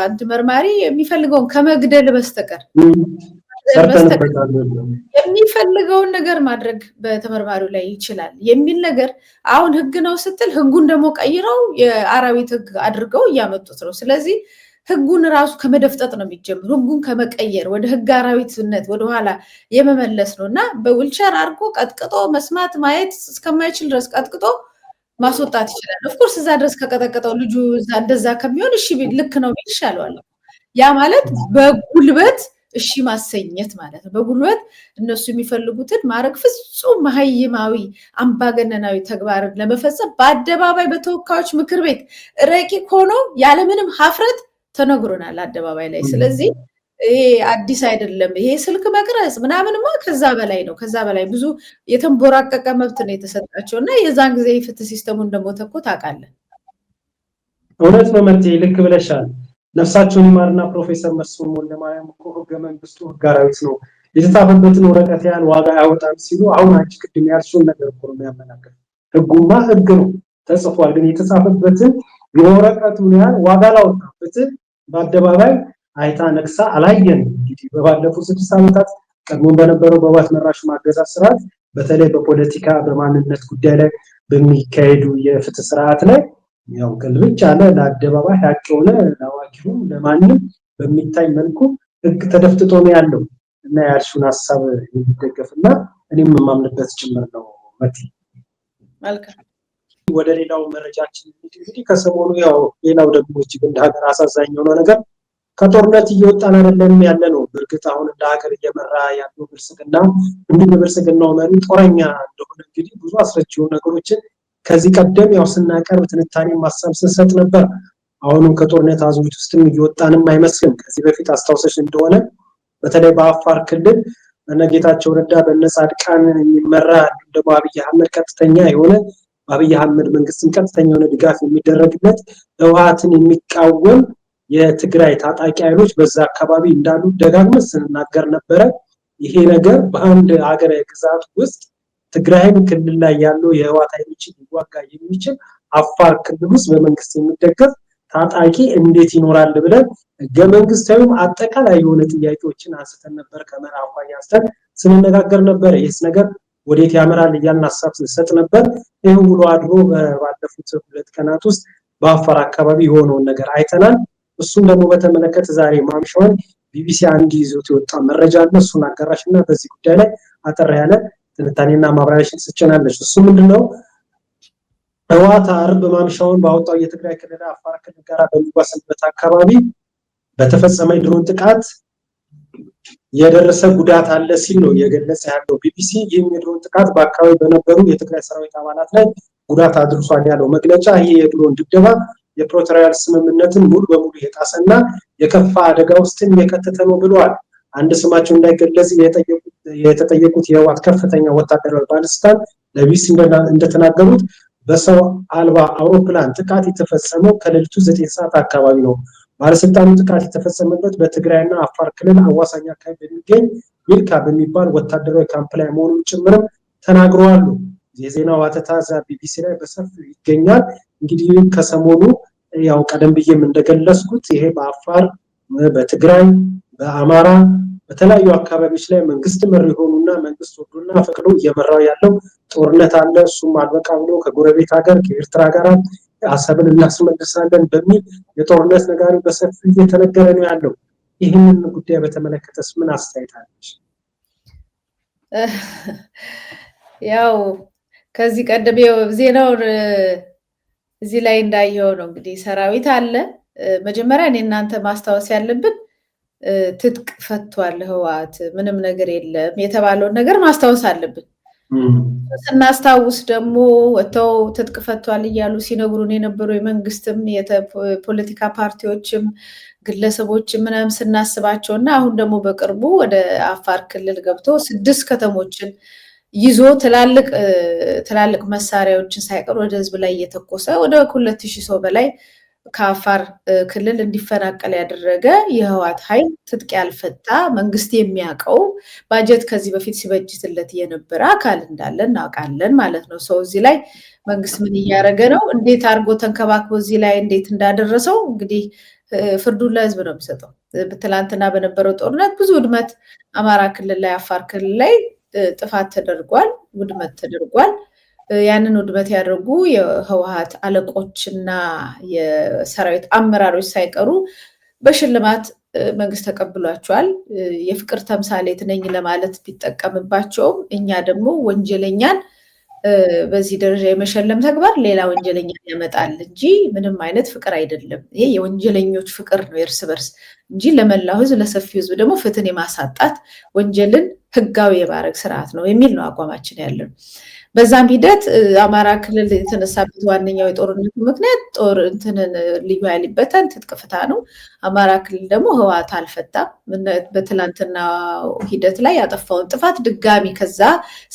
አንድ መርማሪ የሚፈልገውን ከመግደል በስተቀር የሚፈልገውን ነገር ማድረግ በተመርማሪው ላይ ይችላል የሚል ነገር አሁን ህግ ነው ስትል ህጉን ደግሞ ቀይረው የአራዊት ህግ አድርገው እያመጡት ነው። ስለዚህ ህጉን ራሱ ከመደፍጠጥ ነው የሚጀምሩ፣ ህጉን ከመቀየር ወደ ህግ አራዊትነት ወደኋላ የመመለስ ነው። እና በዊልቸር አድርጎ ቀጥቅጦ መስማት ማየት እስከማይችል ድረስ ቀጥቅጦ ማስወጣት ይችላል። ኦፍኮርስ እዛ ድረስ ከቀጠቀጠው ልጁ እንደዛ ከሚሆን እሺ ልክ ነው ቢል ይሻለዋል። ያ ማለት በጉልበት እሺ ማሰኘት ማለት ነው። በጉልበት እነሱ የሚፈልጉትን ማድረግ ፍጹም መሀይማዊ አምባገነናዊ ተግባርን ለመፈጸም በአደባባይ በተወካዮች ምክር ቤት ረቂቅ ሆኖ ያለምንም ሀፍረት ተነግሮናል አደባባይ ላይ። ስለዚህ ይሄ አዲስ አይደለም። ይሄ ስልክ መቅረጽ ምናምንማ ከዛ በላይ ነው። ከዛ በላይ ብዙ የተንቦራቀቀ መብት ነው የተሰጣቸው እና የዛን ጊዜ የፍትህ ሲስተሙን ደግሞ ተኮ ታውቃለህ። እውነት ነው መርቴ፣ ልክ ብለሻል። ነፍሳቸውን ይማርና ፕሮፌሰር መስፍን ወልደማርያም እኮ ህገ መንግስቱ ህግ አራዊት ነው የተጻፈበትን ወረቀት ያህል ዋጋ አያወጣም ሲሉ አሁን አንቺ ቅድም ያልሽውን ነገር እኮ ነው የሚያመላክተው። ህጉማ ህግ ነው ተጽፏል፣ ግን የተጻፈበትን የወረቀቱን ያህል ዋጋ አላወጣበትም። በአደባባይ አይታ ነቅሳ አላየን። እንግዲህ በባለፉት 6 ዓመታት ቀድሞ በነበረው በህወሓት መራሹ ማገዛዝ ስርዓት በተለይ በፖለቲካ በማንነት ጉዳይ ላይ በሚካሄዱ የፍትህ ስርዓት ላይ ያው ገልብጭ አለ ለአደባባይ ሀቅ የሆነ ለአዋቂው ለማንም በሚታይ መልኩ ህግ ተደፍጥጦ ነው ያለው እና ያልሽውን ሐሳብ የሚደገፍና እኔም የማምንበት ጭምር ነው። መቲ መልካም ወደ ሌላው መረጃችን እንግዲህ ከሰሞኑ ያው ሌላው ደግሞ እጅግ እንደ ሀገር አሳዛኝ የሆነ ነገር ከጦርነት እየወጣን አይደለም ያለ ነው። በእርግጥ አሁን እንደ ሀገር እየመራ ያለው ብልጽግና እንዲህ በብልጽግናው መሪ ጦረኛ እንደሆነ እንግዲህ ብዙ አስረጅ የሆኑ ነገሮችን ከዚህ ቀደም ያው ስናቀርብ ትንታኔ ማሳብ ስንሰጥ ነበር። አሁንም ከጦርነት አዙሪት ውስጥም እየወጣንም አይመስልም። ከዚህ በፊት አስታውሰሽ እንደሆነ በተለይ በአፋር ክልል በነጌታቸው ረዳ በነጻድቃን የሚመራ ደግሞ አብይ አህመድ ቀጥተኛ የሆነ አብይ አህመድ መንግስትን ቀጥተኛ የሆነ ድጋፍ የሚደረግለት ህወሓትን የሚቃወም የትግራይ ታጣቂ ኃይሎች በዛ አካባቢ እንዳሉ ደጋግመን ስንናገር ነበረ። ይሄ ነገር በአንድ ሀገረ ግዛት ውስጥ ትግራይን ክልል ላይ ያለው የህወሓት ኃይሎችን ሊዋጋ የሚችል አፋር ክልል ውስጥ በመንግስት የሚደገፍ ታጣቂ እንዴት ይኖራል ብለን ህገ መንግስታዊም አጠቃላይ የሆነ ጥያቄዎችን አንስተን ነበር። ከምዕራብ አንስተን ስንነጋገር ነበር። ይህስ ነገር ወዴት ያመራል እያልን ሀሳብ ስንሰጥ ነበር። ይህ ውሎ አድሮ ባለፉት 2 ቀናት ውስጥ በአፋር አካባቢ የሆነውን ነገር አይተናል። እሱን ደግሞ በተመለከተ ዛሬ ማምሻውን ቢቢሲ አንድ ይዞት የወጣ መረጃ አለ። እሱን አጋራሽና በዚህ ጉዳይ ላይ አጠር ያለ ትንታኔና ማብራሪያሽን ስጨናለሽ። እሱ ምንድነው? ህወሓት ዓርብ ማምሻውን ባወጣው የትግራይ ክልል አፋር ክልል ጋር በሚዋሰንበት አካባቢ በተፈጸመ ድሮን ጥቃት የደረሰ ጉዳት አለ ሲል ነው የገለጸ ያለው ቢቢሲ። ይህም የድሮን ጥቃት በአካባቢ በነበሩ የትግራይ ሰራዊት አባላት ላይ ጉዳት አድርሷል ያለው መግለጫ ይህ የድሮን ድብደባ የፕሪቶሪያ ስምምነትን ሙሉ በሙሉ የጣሰና የከፋ አደጋ ውስጥን የከተተ ነው ብለዋል። አንድ ስማቸው እንዳይገለጽ የተጠየቁት የህወሓት ከፍተኛ ወታደራዊ ባለስልጣን ለቢቢሲ እንደተናገሩት በሰው አልባ አውሮፕላን ጥቃት የተፈጸመው ከሌሊቱ 9 ሰዓት አካባቢ ነው። ባለስልጣኑ ጥቃት የተፈጸመበት በትግራይና አፋር ክልል አዋሳኝ አካባቢ በሚገኝ ሚልካ በሚባል ወታደራዊ ካምፕ ላይ መሆኑን ጭምርም ተናግረዋል። የዜናው አተታ ቢቢሲ ላይ በሰፊው ይገኛል። እንግዲህ ከሰሞኑ ያው ቀደም ብዬም እንደገለጽኩት ይሄ በአፋር በትግራይ በአማራ በተለያዩ አካባቢዎች ላይ መንግስት መሪ ሆኑና መንግስት ወዶና ፈቅዶ እየመራው ያለው ጦርነት አለ። እሱም አልበቃ ብሎ ከጎረቤት ሀገር ከኤርትራ ጋር አሰብን እናስመልሳለን በሚል የጦርነት ነጋሪ በሰፊው እየተነገረ ነው ያለው። ይህንን ጉዳይ በተመለከተስ ምን አስተያየት አለሽ? ያው ከዚህ ቀደም ዜናውን እዚህ ላይ እንዳየው ነው እንግዲህ ሰራዊት አለ። መጀመሪያ እኔ እናንተ ማስታወስ ያለብን ትጥቅ ፈቷል ህወሓት ምንም ነገር የለም የተባለውን ነገር ማስታወስ አለብን። ስናስታውስ ደግሞ ወጥተው ትጥቅ ፈቷል እያሉ ሲነግሩን የነበሩ የመንግስትም የፖለቲካ ፓርቲዎችም ግለሰቦችም ምናምን ስናስባቸው እና አሁን ደግሞ በቅርቡ ወደ አፋር ክልል ገብቶ 6 ከተሞችን ይዞ ትላልቅ መሳሪያዎችን ሳይቀር ወደ ህዝብ ላይ እየተኮሰ ወደ 2000 ሰው በላይ ከአፋር ክልል እንዲፈናቀል ያደረገ የህወሓት ኃይል ትጥቅ ያልፈታ መንግስት የሚያውቀው ባጀት ከዚህ በፊት ሲበጅትለት የነበረ አካል እንዳለ እናውቃለን ማለት ነው። ሰው እዚህ ላይ መንግስት ምን እያደረገ ነው? እንዴት አድርጎ ተንከባክቦ እዚህ ላይ እንዴት እንዳደረሰው እንግዲህ ፍርዱን ለህዝብ ነው የሚሰጠው። ትላንትና በነበረው ጦርነት ብዙ ውድመት አማራ ክልል ላይ፣ አፋር ክልል ላይ ጥፋት ተደርጓል፣ ውድመት ተደርጓል። ያንን ውድመት ያደርጉ የህወሓት አለቆችና የሰራዊት አመራሮች ሳይቀሩ በሽልማት መንግስት ተቀብሏቸዋል። የፍቅር ተምሳሌት ነኝ ለማለት ቢጠቀምባቸውም እኛ ደግሞ ወንጀለኛን በዚህ ደረጃ የመሸለም ተግባር ሌላ ወንጀለኛ ያመጣል እንጂ ምንም አይነት ፍቅር አይደለም። ይሄ የወንጀለኞች ፍቅር ነው እርስ በርስ እንጂ ለመላው ህዝብ ለሰፊው ህዝብ ደግሞ ፍትህን የማሳጣት ወንጀልን ህጋዊ የማድረግ ስርዓት ነው የሚል ነው አቋማችን ያለን። በዛም ሂደት አማራ ክልል የተነሳበት ዋነኛው የጦርነቱ ምክንያት ልዩ ኃይል ይበተን ትጥቅ ፍታ ነው። አማራ ክልል ደግሞ ህወሓት አልፈታም። በትላንትና ሂደት ላይ ያጠፋውን ጥፋት ድጋሚ ከዛ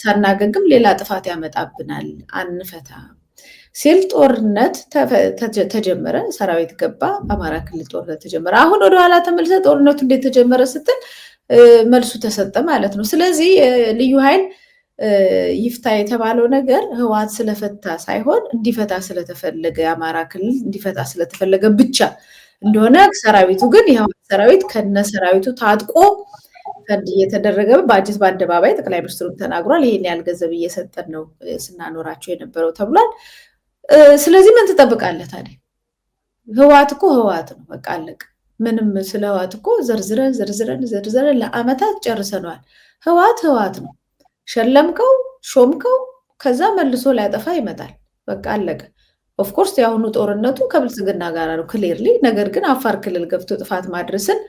ሳናገግም ሌላ ጥፋት ያመጣብናል አንፈታም ሲል ጦርነት ተጀመረ። ሰራዊት ገባ፣ አማራ ክልል ጦርነት ተጀመረ። አሁን ወደኋላ ተመልሰ ጦርነቱ እንዴት ተጀመረ ስትል መልሱ ተሰጠ ማለት ነው። ስለዚህ ልዩ ኃይል ይፍታ የተባለው ነገር ህወሓት ስለፈታ ሳይሆን እንዲፈታ ስለተፈለገ የአማራ ክልል እንዲፈታ ስለተፈለገ ብቻ እንደሆነ ሰራዊቱ ግን የህወሓት ሰራዊት ከነ ሰራዊቱ ታጥቆ ፈንድ እየተደረገ ባጀት በአደባባይ ጠቅላይ ሚኒስትሩን ተናግሯል። ይሄን ያህል ገንዘብ እየሰጠን ነው ስናኖራቸው የነበረው ተብሏል። ስለዚህ ምን ትጠብቃለህ ታዲያ? ህወሓት እኮ ህወሓት ነው፣ በቃ አለቀ። ምንም ስለ ህወሓት እኮ ዘርዝረን ለአመታት ጨርሰነዋል። ህወሓት ነው። ሸለምከው ሾምከው ከዛ መልሶ ሊያጠፋ ይመጣል። በቃ አለቀ። ኦፍኮርስ የአሁኑ ጦርነቱ ከብልጽግና ጋር ነው ክሊርሊ። ነገር ግን አፋር ክልል ገብቶ ጥፋት ማድረስን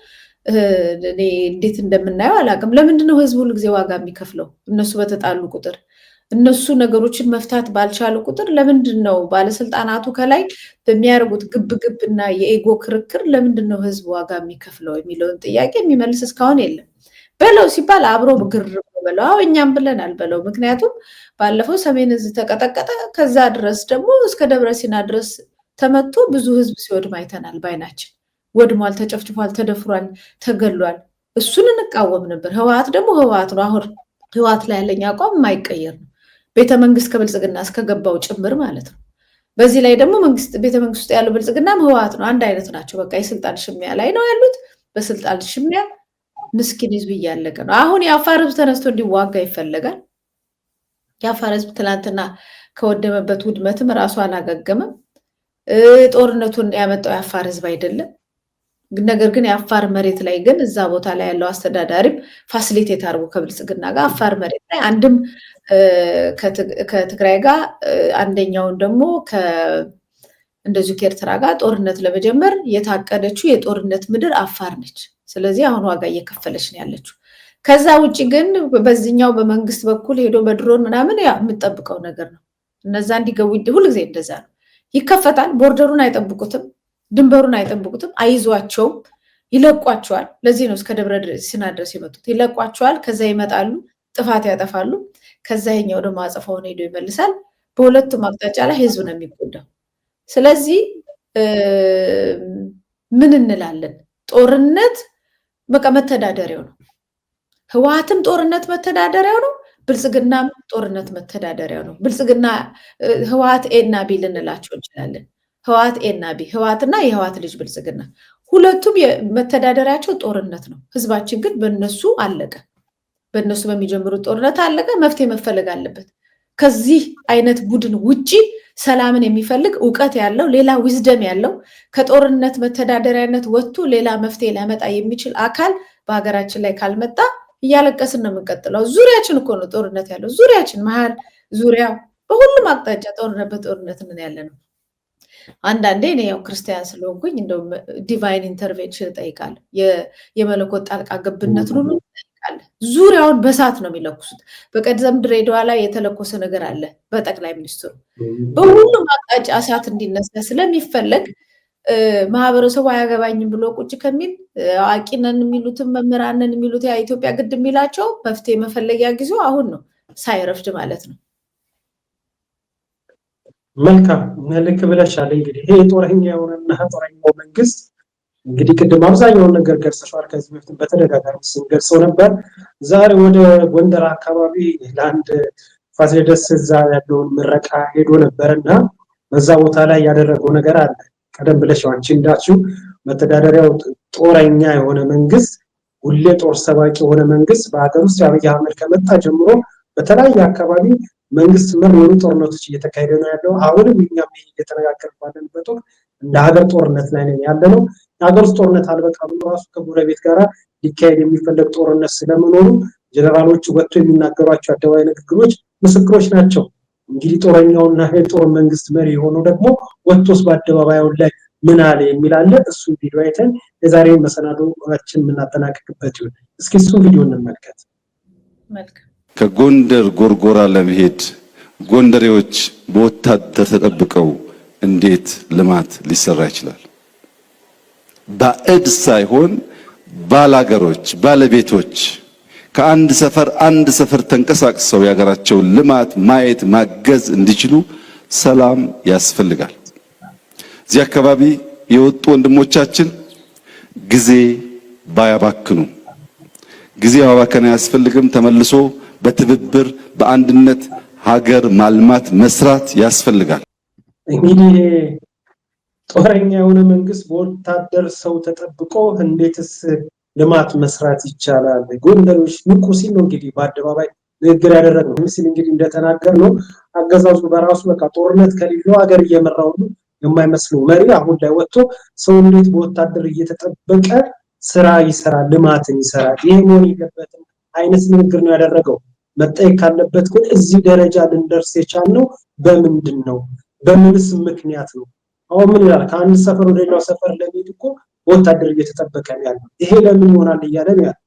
እኔ እንዴት እንደምናየው አላውቅም። ለምንድነው ህዝቡ ሁሉ ጊዜ ዋጋ የሚከፍለው? እነሱ በተጣሉ ቁጥር፣ እነሱ ነገሮችን መፍታት ባልቻሉ ቁጥር ለምንድን ነው ባለስልጣናቱ ከላይ በሚያደርጉት ግብግብ እና የኤጎ ክርክር ለምንድን ነው ህዝቡ ዋጋ የሚከፍለው የሚለውን ጥያቄ የሚመልስ እስካሁን የለም። በለው ሲባል አብሮ ግር በለው እኛም ብለናል በለው። ምክንያቱም ባለፈው ሰሜን እዝ ተቀጠቀጠ፣ ከዛ ድረስ ደግሞ እስከ ደብረ ሲና ድረስ ተመቶ ብዙ ህዝብ ሲወድም አይተናል ባይናችን። ወድሟል፣ ተጨፍጭፏል፣ ተደፍሯል፣ ተገሏል። እሱን እንቃወም ነበር። ህወሓት ደግሞ ህወሓት ነው። አሁን ህወሓት ላይ ያለኝ አቋም የማይቀየር ነው። ቤተመንግስት ከብልጽግና እስከገባው ጭምር ማለት ነው። በዚህ ላይ ደግሞ ቤተመንግስት ውስጥ ያለው ብልጽግናም ህወሓት ነው። አንድ አይነት ናቸው። በቃ የስልጣን ሽሚያ ላይ ነው ያሉት። በስልጣን ሽሚያ ምስኪን ህዝብ እያለቀ ነው። አሁን የአፋር ህዝብ ተነስቶ እንዲዋጋ ይፈለጋል። የአፋር ህዝብ ትናንትና ከወደመበት ውድመትም ራሱ አላገገመም። ጦርነቱን ያመጣው የአፋር ህዝብ አይደለም። ነገር ግን የአፋር መሬት ላይ ግን እዛ ቦታ ላይ ያለው አስተዳዳሪም ፋሲሊቴት አድርጎ ከብልጽግና ጋር አፋር መሬት ላይ አንድም ከትግራይ ጋር አንደኛውን ደግሞ እንደዚሁ ከኤርትራ ጋር ጦርነት ለመጀመር የታቀደችው የጦርነት ምድር አፋር ነች። ስለዚህ አሁን ዋጋ እየከፈለች ነው ያለችው። ከዛ ውጭ ግን በዚህኛው በመንግስት በኩል ሄዶ በድሮን ምናምን የምጠብቀው ነገር ነው። እነዛ እንዲገቡ ሁልጊዜ እንደዛ ነው። ይከፈታል። ቦርደሩን አይጠብቁትም፣ ድንበሩን አይጠብቁትም፣ አይዟቸውም፣ ይለቋቸዋል። ለዚህ ነው እስከ ደብረ ሲና ድረስ የመጡት። ይለቋቸዋል፣ ከዛ ይመጣሉ፣ ጥፋት ያጠፋሉ። ከዛ ይሄኛው ደግሞ አጽፋውን ሄዶ ይመልሳል። በሁለቱም አቅጣጫ ላይ ህዝብ ነው የሚጎዳው። ስለዚህ ምን እንላለን? ጦርነት በቃ መተዳደሪያው ነው። ህወሓትም ጦርነት መተዳደሪያው ነው። ብልጽግናም ጦርነት መተዳደሪያው ነው። ብልጽግና ህወሓት ኤ እና ቢ ልንላቸው እንችላለን። ህወሓት ኤ እና ቢ፣ ህወሓትና የህወሓት ልጅ ብልጽግና ሁለቱም መተዳደሪያቸው ጦርነት ነው። ህዝባችን ግን በእነሱ አለቀ። በእነሱ በሚጀምሩት ጦርነት አለቀ። መፍትሄ መፈለግ አለበት። ከዚህ አይነት ቡድን ውጪ ሰላምን የሚፈልግ እውቀት ያለው ሌላ ዊዝደም ያለው ከጦርነት መተዳደሪያነት ወጥቶ ሌላ መፍትሄ ሊያመጣ የሚችል አካል በሀገራችን ላይ ካልመጣ እያለቀስን ነው የምንቀጥለው። ዙሪያችን እኮ ነው ጦርነት ያለው። ዙሪያችን መሀል ዙሪያ በሁሉም አቅጣጫ ጦርነት በጦርነት ምን ያለ ነው። አንዳንዴ እኔ ያው ክርስቲያን ስለሆንኩኝ እንደው ዲቫይን ኢንተርቬንሽን እጠይቃለሁ። የመለኮት ጣልቃ ገብነትን ሁሉ እጠይቃለሁ። ዙሪያውን በሳት ነው የሚለኩሱት። በቀደም ድሬዳዋ ላይ የተለኮሰ ነገር አለ በጠቅላይ ሚኒስትሩ። በሁሉም አቅጣጫ እሳት እንዲነሳ ስለሚፈለግ ማህበረሰቡ አያገባኝም ብሎ ቁጭ ከሚል አዋቂ ነን የሚሉትም መምህራን ነን የሚሉት የኢትዮጵያ ግድ የሚላቸው መፍትሄ መፈለጊያ ጊዜው አሁን ነው። ሳይረፍድ ማለት ነው። መልካም ልክ ብለሻል። እንግዲህ ይሄ ጦረኛ የሆነና ጦረኛው መንግስት እንግዲህ ቅድም አብዛኛውን ነገር ገልጸሻል። ከዚህ በፊት በተደጋጋሚ ስንገልጸው ነበር። ዛሬ ወደ ጎንደር አካባቢ ለአንድ ፋሲለደስ እዛ ያለውን ምረቃ ሄዶ ነበርና በዛ ቦታ ላይ ያደረገው ነገር አለ። ቀደም ብለሽ አንቺ እንዳልሽው መተዳደሪያው ጦረኛ የሆነ መንግስት፣ ሁሌ ጦር ሰባቂ የሆነ መንግስት በሀገር ውስጥ አብይ አህመድ ከመጣ ጀምሮ በተለያየ አካባቢ መንግስት መር የሆኑ ጦርነቶች እየተካሄደ ነው ያለው። አሁንም እኛም እየተነጋገርን ባለንበት ወቅት እንደ ሀገር ጦርነት ላይ ነን ያለነው። የሀገር ውስጥ ጦርነት አልበቃ ብሎ ራሱ ከጎረቤት ጋር ሊካሄድ የሚፈለግ ጦርነት ስለመኖሩ ጀነራሎቹ ወጥቶ የሚናገሯቸው አደባባይ ንግግሮች ምስክሮች ናቸው። እንግዲህ ጦረኛውና የጦር መንግስት መሪ የሆነው ደግሞ ወጥቶስ በአደባባዩ ላይ ምን አለ የሚል አለ። እሱን ቪዲዮ አይተን የዛሬውን መሰናዶችን የምናጠናቅቅበት ይሁን። እስኪ እሱን ቪዲዮ እንመልከት። ከጎንደር ጎርጎራ ለመሄድ ጎንደሬዎች በወታደር ተጠብቀው እንዴት ልማት ሊሰራ ይችላል? ባዕድ ሳይሆን ባላገሮች፣ ባለቤቶች ከአንድ ሰፈር ተንቀሳቅሰው የሀገራቸውን ልማት ማየት ማገዝ እንዲችሉ ሰላም ያስፈልጋል። እዚህ አካባቢ የወጡ ወንድሞቻችን ጊዜ ባያባክኑ፣ ጊዜ ማባከን አያስፈልግም። ተመልሶ በትብብር በአንድነት ሀገር ማልማት መስራት ያስፈልጋል። እንግዲህ ጦረኛ የሆነ መንግስት በወታደር ሰው ተጠብቆ እንዴትስ ልማት መስራት ይቻላል? ጎንደሮች ንቁ ሲል ነው እንግዲህ በአደባባይ ንግግር ያደረገው። ምስል እንግዲህ እንደተናገር ነው አገዛዙ በራሱ በቃ ጦርነት ከሌለው ሀገር እየመራው ነው የማይመስለው መሪ አሁን ላይ ወጥቶ ሰው እንዴት በወታደር እየተጠበቀ ስራ ይሰራል፣ ልማትን ይሰራል? ይሄ መሆን የለበትም አይነት ንግግር ነው ያደረገው። መጠየቅ ካለበት ግን እዚህ ደረጃ ልንደርስ የቻልነው በምንድን ነው? በምንስ ምክንያት ነው? አሁን ምን ይላል? ከአንድ ሰፈር ወደ ሌላው ሰፈር ለመሄድ እኮ ወታደር እየተጠበቀ ነው ያለው። ይሄ ለምን ይሆናል እያለ ነው ያለው።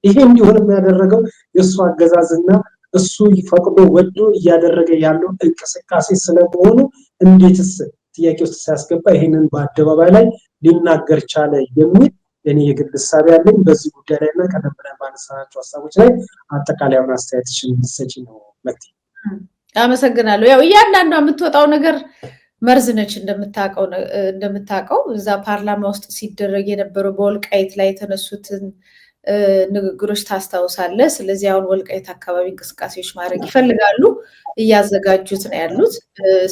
ይሄ እንዲሆን የሚያደረገው የእሱ አገዛዝና እሱ ፈቅዶ ወዶ እያደረገ ያለው እንቅስቃሴ ስለመሆኑ እንዴትስ ጥያቄ ውስጥ ሲያስገባ ይሄንን በአደባባይ ላይ ሊናገር ቻለ የሚል የኔ የግል ሐሳብ ያለኝ በዚህ ጉዳይ ላይ እና ቀደም ብለን ባነሳናቸው ሐሳቦች ላይ አጠቃላይውን አስተያየትሽን እንድትሰጪ ነው። መክቲ አመሰግናለሁ። ያው እያንዳንዷ የምትወጣው ነገር መርዝ ነች። እንደምታውቀው እዛ ፓርላማ ውስጥ ሲደረግ የነበረው በወልቃይት ላይ የተነሱትን ንግግሮች ታስታውሳለህ። ስለዚህ አሁን ወልቃይት አካባቢ እንቅስቃሴዎች ማድረግ ይፈልጋሉ፣ እያዘጋጁት ነው ያሉት።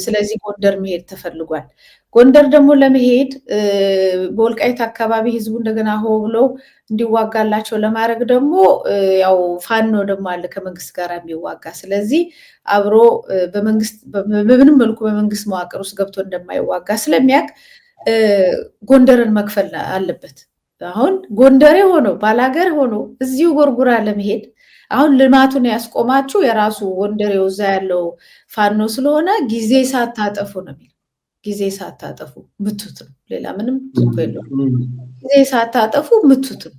ስለዚህ ጎንደር መሄድ ተፈልጓል። ጎንደር ደግሞ ለመሄድ በወልቃይት አካባቢ ህዝቡ እንደገና ሆ ብለው እንዲዋጋላቸው ለማድረግ ደግሞ ያው ፋኖ ደግሞ አለ ከመንግስት ጋር የሚዋጋ። ስለዚህ አብሮ በመንግስት በምንም መልኩ በመንግስት መዋቅር ውስጥ ገብቶ እንደማይዋጋ ስለሚያውቅ ጎንደርን መክፈል አለበት። አሁን ጎንደሬ ሆኖ ባላገር ሆኖ እዚሁ ጎርጉራ ለመሄድ አሁን ልማቱን ያስቆማችሁ የራሱ ጎንደሬው እዛ ያለው ፋኖ ስለሆነ ጊዜ ሳታጠፉ ነው የሚለው። ጊዜ ሳታጠፉ ምቱት ነው፣ ሌላ ምንም ጽፎ የለውም። ጊዜ ሳታጠፉ ምቱት ነው።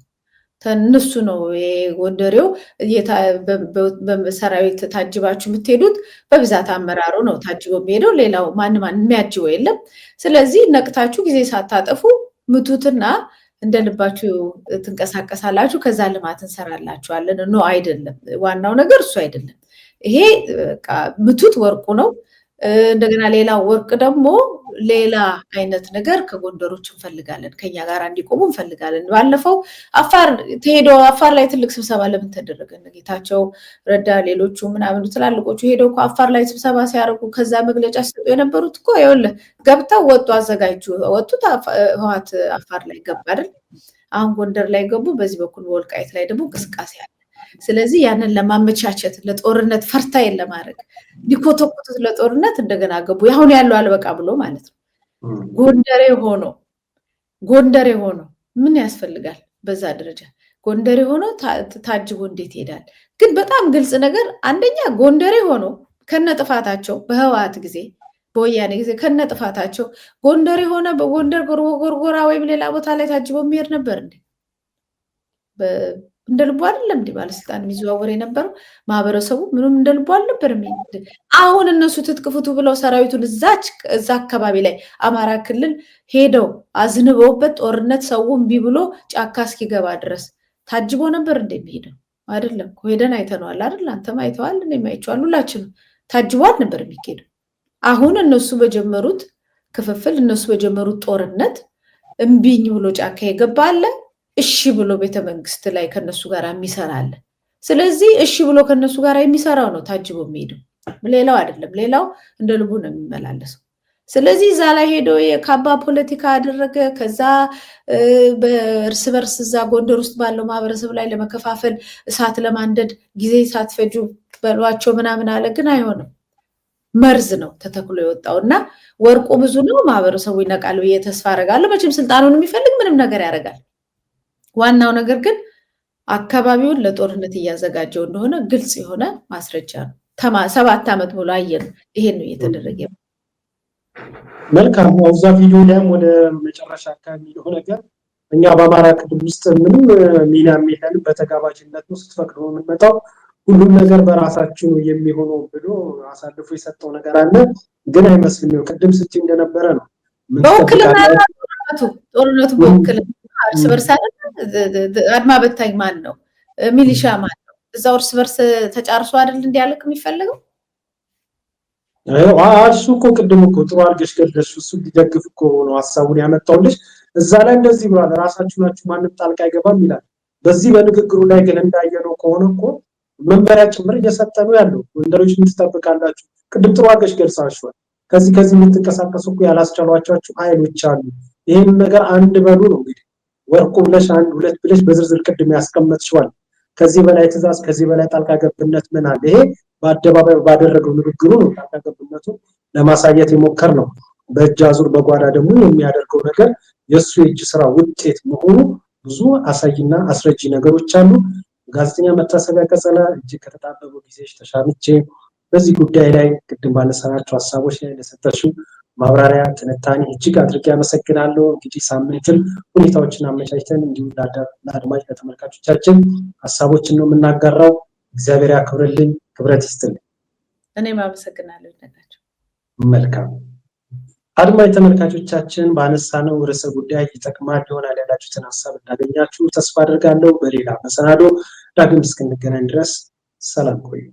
እነሱ ነው ጎንደሬው በሰራዊት ታጅባችሁ የምትሄዱት። በብዛት አመራሩ ነው ታጅቦ የሚሄደው፣ ሌላው ማንም የሚያጅበው የለም። ስለዚህ ነቅታችሁ ጊዜ ሳታጠፉ ምቱትና እንደ ልባችሁ ትንቀሳቀሳላችሁ፣ ከዛ ልማት እንሰራላችኋለን። ኖ አይደለም፣ ዋናው ነገር እሱ አይደለም። ይሄ ምቱት ወርቁ ነው። እንደገና ሌላ ወርቅ ደግሞ ሌላ አይነት ነገር ከጎንደሮች እንፈልጋለን፣ ከኛ ጋር እንዲቆሙ እንፈልጋለን። ባለፈው አፋር ተሄደው አፋር ላይ ትልቅ ስብሰባ ለምን ተደረገ? ጌታቸው ረዳ ሌሎቹ ምናምን ትላልቆቹ ሄደው እኮ አፋር ላይ ስብሰባ ሲያደርጉ ከዛ መግለጫ ሲሰጡ የነበሩት እኮ ይኸውልህ ገብተው ወጡ፣ አዘጋጁ ወጡት። ህወሓት አፋር ላይ ገባ አይደል? አሁን ጎንደር ላይ ገቡ። በዚህ በኩል በወልቃይት ላይ ደግሞ እንቅስቃሴ አለ። ስለዚህ ያንን ለማመቻቸት ለጦርነት ፈርታይን ለማድረግ ሊኮተኩቱት ለጦርነት እንደገና ገቡ። አሁን ያለው አልበቃ ብሎ ማለት ነው። ጎንደሬ ሆኖ ምን ያስፈልጋል? በዛ ደረጃ ጎንደሬ ሆኖ ታጅቦ እንዴት ይሄዳል? ግን በጣም ግልጽ ነገር አንደኛ ጎንደሬ ሆኖ ከነጥፋታቸው በህወሓት ጊዜ በወያኔ ጊዜ ከነጥፋታቸው ጎንደሬ ሆነ በጎንደር ጎርጎራ ወይም ሌላ ቦታ ላይ ታጅቦ የሚሄድ ነበር እንዴ? እንደ ልቡ አይደለም እንዴ ባለስልጣን የሚዘዋወር የነበረው? ማህበረሰቡ ምንም እንደ ልቡ አልነበረም። አሁን እነሱ ትጥቅ ፍቱ ብለው ሰራዊቱን እዛ አካባቢ ላይ አማራ ክልል ሄደው አዝንበውበት ጦርነት ሰው እምቢ ብሎ ጫካ እስኪገባ ድረስ ታጅቦ ነበር እንደሚሄደው አይደለም ሄደን አይተነዋል አይደል? አንተም አይተዋል እኔም አይቼዋለሁ። ሁላችንም ታጅቧል ነበር የሚኬደው። አሁን እነሱ በጀመሩት ክፍፍል እነሱ በጀመሩት ጦርነት እምቢኝ ብሎ ጫካ የገባ አለ፣ እሺ ብሎ ቤተመንግስት ላይ ከነሱ ጋር የሚሰራ አለ። ስለዚህ እሺ ብሎ ከነሱ ጋር የሚሰራው ነው ታጅቦ የሚሄደው፣ ሌላው አይደለም። ሌላው እንደ ልቡ ነው የሚመላለሰው። ስለዚህ እዛ ላይ ሄዶ የካባ ፖለቲካ አደረገ። ከዛ በእርስ በርስ እዛ ጎንደር ውስጥ ባለው ማህበረሰብ ላይ ለመከፋፈል እሳት ለማንደድ ጊዜ ሳትፈጁ በሏቸው ምናምን አለ። ግን አይሆንም፣ መርዝ ነው ተተክሎ የወጣው እና ወርቁ ብዙ ነው። ማህበረሰቡ ይነቃል ብዬ ተስፋ አደርጋለሁ። መቼም ስልጣኑን የሚፈልግ ምንም ነገር ያደርጋል። ዋናው ነገር ግን አካባቢውን ለጦርነት እያዘጋጀው እንደሆነ ግልጽ የሆነ ማስረጃ ነው። 7 ዓመት ሙሉ አየን ይሄን ነው እየተደረገ። መልካም ነው። እዛ ቪዲዮ ላይም ወደ መጨረሻ አካባቢ የሆነ ነገር እኛ በአማራ ክልል ውስጥ ምንም ሚና የለን በተጋባዥነት ውስጥ ፈቅዶ የምንመጣው ሁሉም ነገር በራሳችን የሚሆነው ብሎ አሳልፎ የሰጠው ነገር አለ። ግን አይመስልም። ነው ቅድም ስትይ እንደነበረ ነው በውክልና ጦርነቱ በውክልና እርስ በርስ አድማ በታኝ ማን ነው? ሚሊሻ ማን ነው? እዛው እርስ በርስ ተጫርሶ አይደል እንዲያልቅ የሚፈልገው? እሱ እኮ ቅድም እኮ ጥሩ አድርገሽ ገለጽሽ። እሱ ሊደግፍ እኮ ነው ሀሳቡን ያመጣውልሽ። እዛ ላይ እንደዚህ ብሏል፣ ራሳችሁ ናችሁ ማንም ጣልቃ አይገባም ይላል። በዚህ በንግግሩ ላይ ግን እንዳየነው ከሆነ እኮ መንበሪያ ጭምር እየሰጠ ነው ያለው። ወንደሮች ምን ትጠብቃላችሁ? ቅድም ጥሩ አድርገሽ ገልጻችኋል። ከዚህ የምትንቀሳቀሱ እኮ ያላስቻሏቸው ኃይሎች አሉ። ይሄን ነገር አንድ በሉ ነው እንግዲህ ወርቁ ብለሽ 1 2 ብለሽ በዝርዝር ቅድም ያስቀመጥሽዋል። ከዚህ በላይ ትእዛዝ፣ ከዚህ በላይ ጣልቃ ገብነት ምን አለ? ይሄ በአደባባይ ባደረገው ንግግሩ ነው ጣልቃ ገብነቱን ለማሳየት የሞከር ነው። በእጅ አዙር በጓዳ ደግሞ የሚያደርገው ነገር የሱ የእጅ ስራ ውጤት መሆኑ ብዙ አሳይና አስረጂ ነገሮች አሉ። ጋዜጠኛ መታሰቢያ ቀጸላ እጅግ ከተጣበበው ጊዜሽ ተሻምቼ በዚህ ጉዳይ ላይ ቅድም ባነሳናቸው ሀሳቦች ላይ ለሰጠሽው ማብራሪያ ትንታኔ እጅግ አድርጌ አመሰግናለሁ። እንግዲህ ሳምንትም ሁኔታዎችን አመቻችተን እንዲሁ ለአድማጭ ለተመልካቾቻችን ሀሳቦችን ነው የምናጋራው። እግዚአብሔር ያክብርልኝ፣ ክብረት ይስጥልኝ። እኔም አመሰግናለሁ። መልካም አድማጭ ተመልካቾቻችን ባነሳነው ርዕሰ ጉዳይ ይጠቅማል ይሆናል ያላችሁትን ሀሳብ እንዳገኛችሁ ተስፋ አድርጋለሁ። በሌላ መሰናዶ ዳግም እስክንገናኝ ድረስ ሰላም ቆዩ።